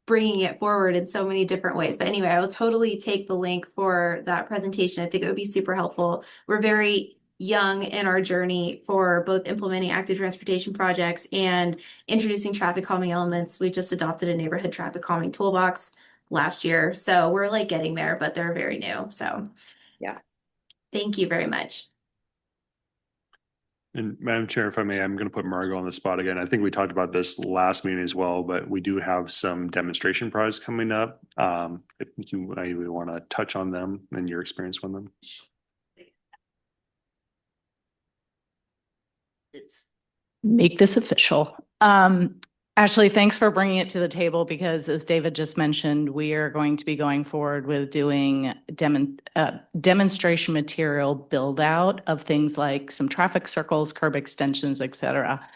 bringing it forward in so many different ways. But anyway, I will totally take the link for that presentation. I think it would be super helpful. We're very young in our journey for both implementing active transportation projects and introducing traffic calming elements. We just adopted a neighborhood traffic calming toolbox last year. So we're like getting there, but they're very new. So yeah, thank you very much. And Madam Chair, if I may, I'm going to put Margot on the spot again. I think we talked about this last meeting as well, but we do have some demonstration projects coming up. If you want to touch on them and your experience with them. It's make this official. Ashley, thanks for bringing it to the table because as David just mentioned, we are going to be going forward with doing demonstration material build out of things like some traffic circles, curb extensions, etc.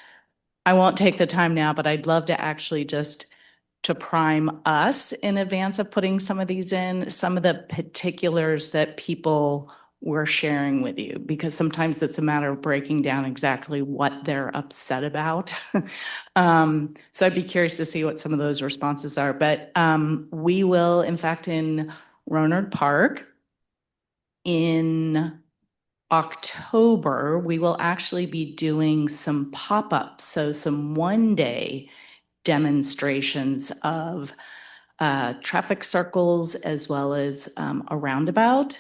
I won't take the time now, but I'd love to actually just to prime us in advance of putting some of these in, some of the particulars that people were sharing with you, because sometimes it's a matter of breaking down exactly what they're upset about. So I'd be curious to see what some of those responses are. But we will, in fact, in Rohnert Park in October, we will actually be doing some pop-ups. So some one-day demonstrations of traffic circles as well as a roundabout.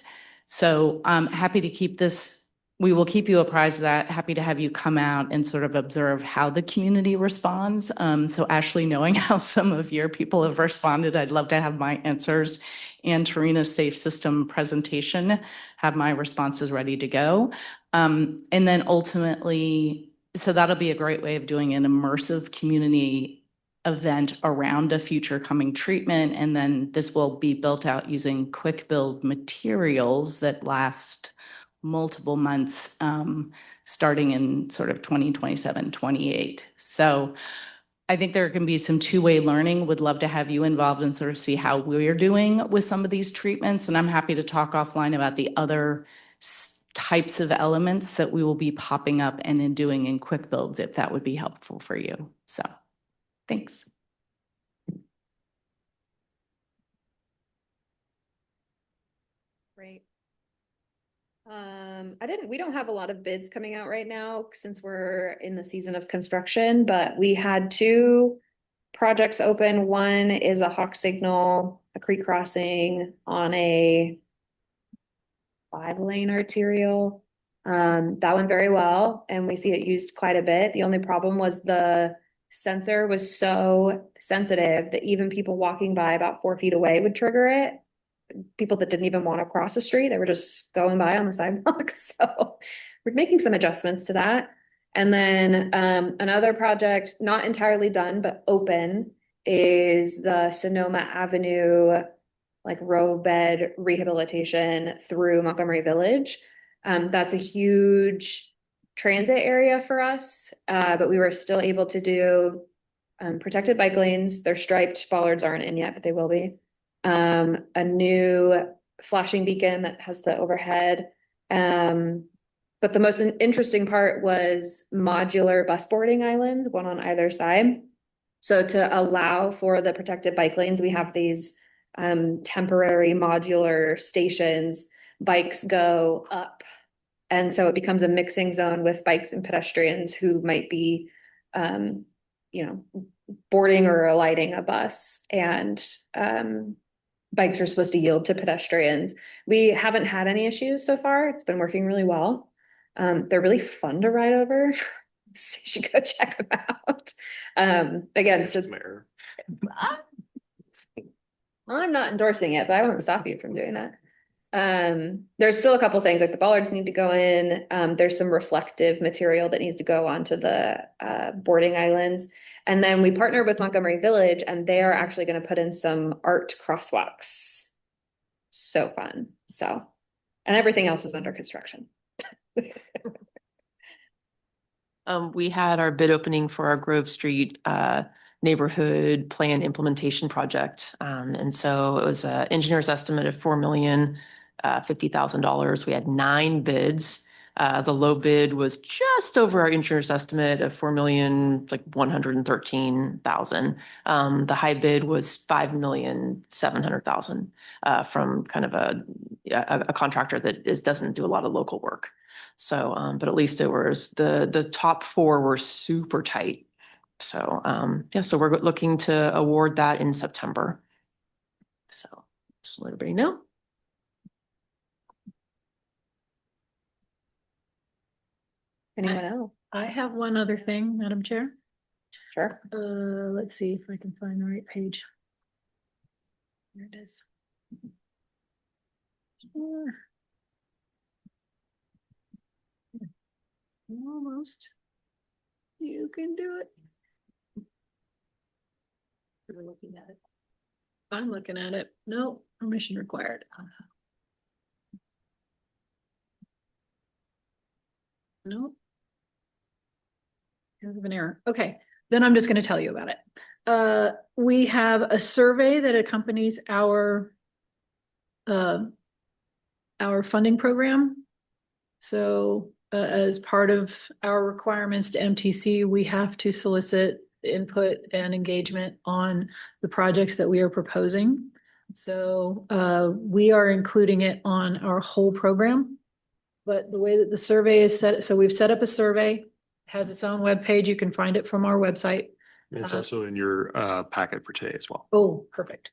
So I'm happy to keep this. We will keep you apprised of that. Happy to have you come out and sort of observe how the community responds. So Ashley, knowing how some of your people have responded, I'd love to have my answers and Tarina's safe system presentation, have my responses ready to go. And then ultimately, so that'll be a great way of doing an immersive community event around a future coming treatment. And then this will be built out using quick build materials that last multiple months, starting in sort of 2027, 28. So I think there can be some two-way learning. Would love to have you involved and sort of see how we're doing with some of these treatments. And I'm happy to talk offline about the other types of elements that we will be popping up and in doing in quick builds, if that would be helpful for you. So thanks. Great. We don't have a lot of bids coming out right now since we're in the season of construction, but we had 2 projects open. One is a hawk signal, a creek crossing on a 5-lane arterial. That went very well and we see it used quite a bit. The only problem was the sensor was so sensitive that even people walking by about 4 feet away would trigger it. People that didn't even want to cross the street, they were just going by on the sidewalk. So we're making some adjustments to that. And then another project, not entirely done, but open, is the Sonoma Avenue like row bed rehabilitation through Montgomery Village. That's a huge transit area for us, but we were still able to do protected bike lanes. They're striped, bollards aren't in yet, but they will be. A new flashing beacon that has the overhead. But the most interesting part was modular bus boarding island, one on either side. So to allow for the protected bike lanes, we have these temporary modular stations, bikes go up. And so it becomes a mixing zone with bikes and pedestrians who might be, boarding or alighting a bus, and bikes are supposed to yield to pedestrians. We haven't had any issues so far. It's been working really well. They're really fun to ride over. So you should go check them out. Again, so I'm not endorsing it, but I won't stop you from doing that. There's still a couple things, like the bollards need to go in. There's some reflective material that needs to go onto the boarding islands. And then we partner with Montgomery Village, and they are actually going to put in some art crosswalks. So fun. So, and everything else is under construction. We had our bid opening for our Grove Street neighborhood plan implementation project. And so it was an engineer's estimate of $4,050,000. We had 9 bids. The low bid was just over our engineer's estimate of $4,113,000. The high bid was $5,700,000 from kind of a contractor that doesn't do a lot of local work. So, but at least it was the top 4 were super tight. So, yeah, so we're looking to award that in September. So just let everybody know. Anyone else? I have one other thing, Madam Chair. Sure. Let's see if I can find the right page. There it is. Almost. You can do it. We're looking at it. I'm looking at it. No, permission required. No. Here's an error. Okay, then I'm just going to tell you about it. We have a survey that accompanies our funding program. So as part of our requirements to MTC, we have to solicit input and engagement on the projects that we are proposing. So we are including it on our whole program. But the way that the survey is set, so we've set up a survey, has its own webpage. You can find it from our website. It's also in your packet for today as well. Oh, perfect.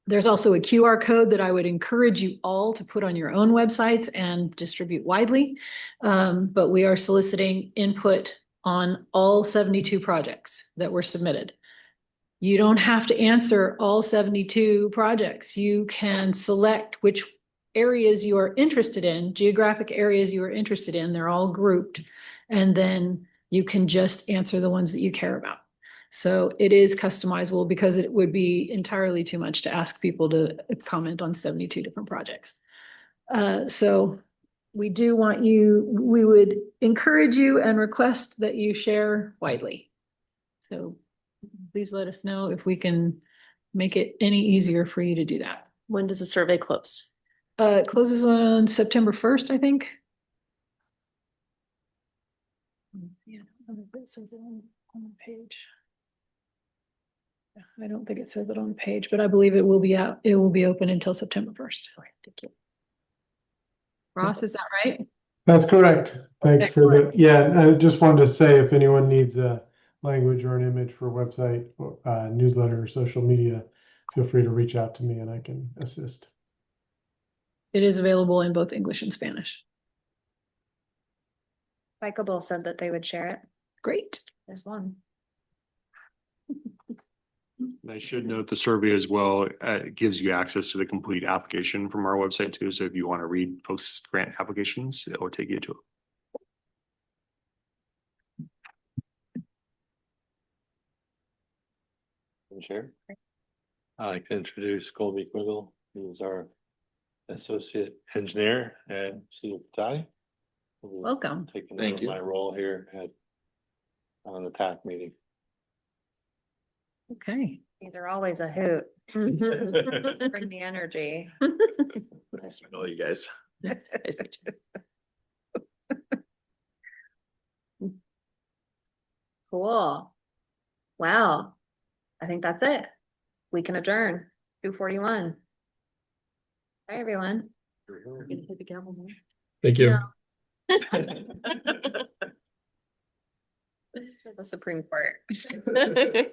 There's also a QR code that I would encourage you all to put on your own websites and distribute widely. But we are soliciting input on all 72 projects that were submitted. You don't have to answer all 72 projects. You can select which areas you are interested in, geographic areas you are interested in. They're all grouped. And then you can just answer the ones that you care about. So it is customizable because it would be entirely too much to ask people to comment on 72 different projects. So we do want you, we would encourage you and request that you share widely. So please let us know if we can make it any easier for you to do that. When does the survey close? It closes on September 1st, I think. Yeah, I don't know if it says it on the page. I don't think it says it on the page, but I believe it will be out. It will be open until September 1st. All right, thank you. Ross, is that right? That's correct. Thanks for the, yeah, I just wanted to say if anyone needs a language or an image for a website, newsletter or social media, feel free to reach out to me and I can assist. It is available in both English and Spanish. Bikeable said that they would share it. Great. There's one. And I should note the survey as well gives you access to the complete application from our website too. So if you want to read post grant applications, it will take you to it. Chair, I'd like to introduce Colby Quiggle, who is our associate engineer at SCTCA. Welcome. Taking over my role here on the TAC meeting. Okay. These are always a hoot. Bring the energy. Nice to know you guys. Cool. Wow. I think that's it. We can adjourn. 2:41. Hi, everyone. We're gonna hit the gavel now. Thank you. The Supreme Court.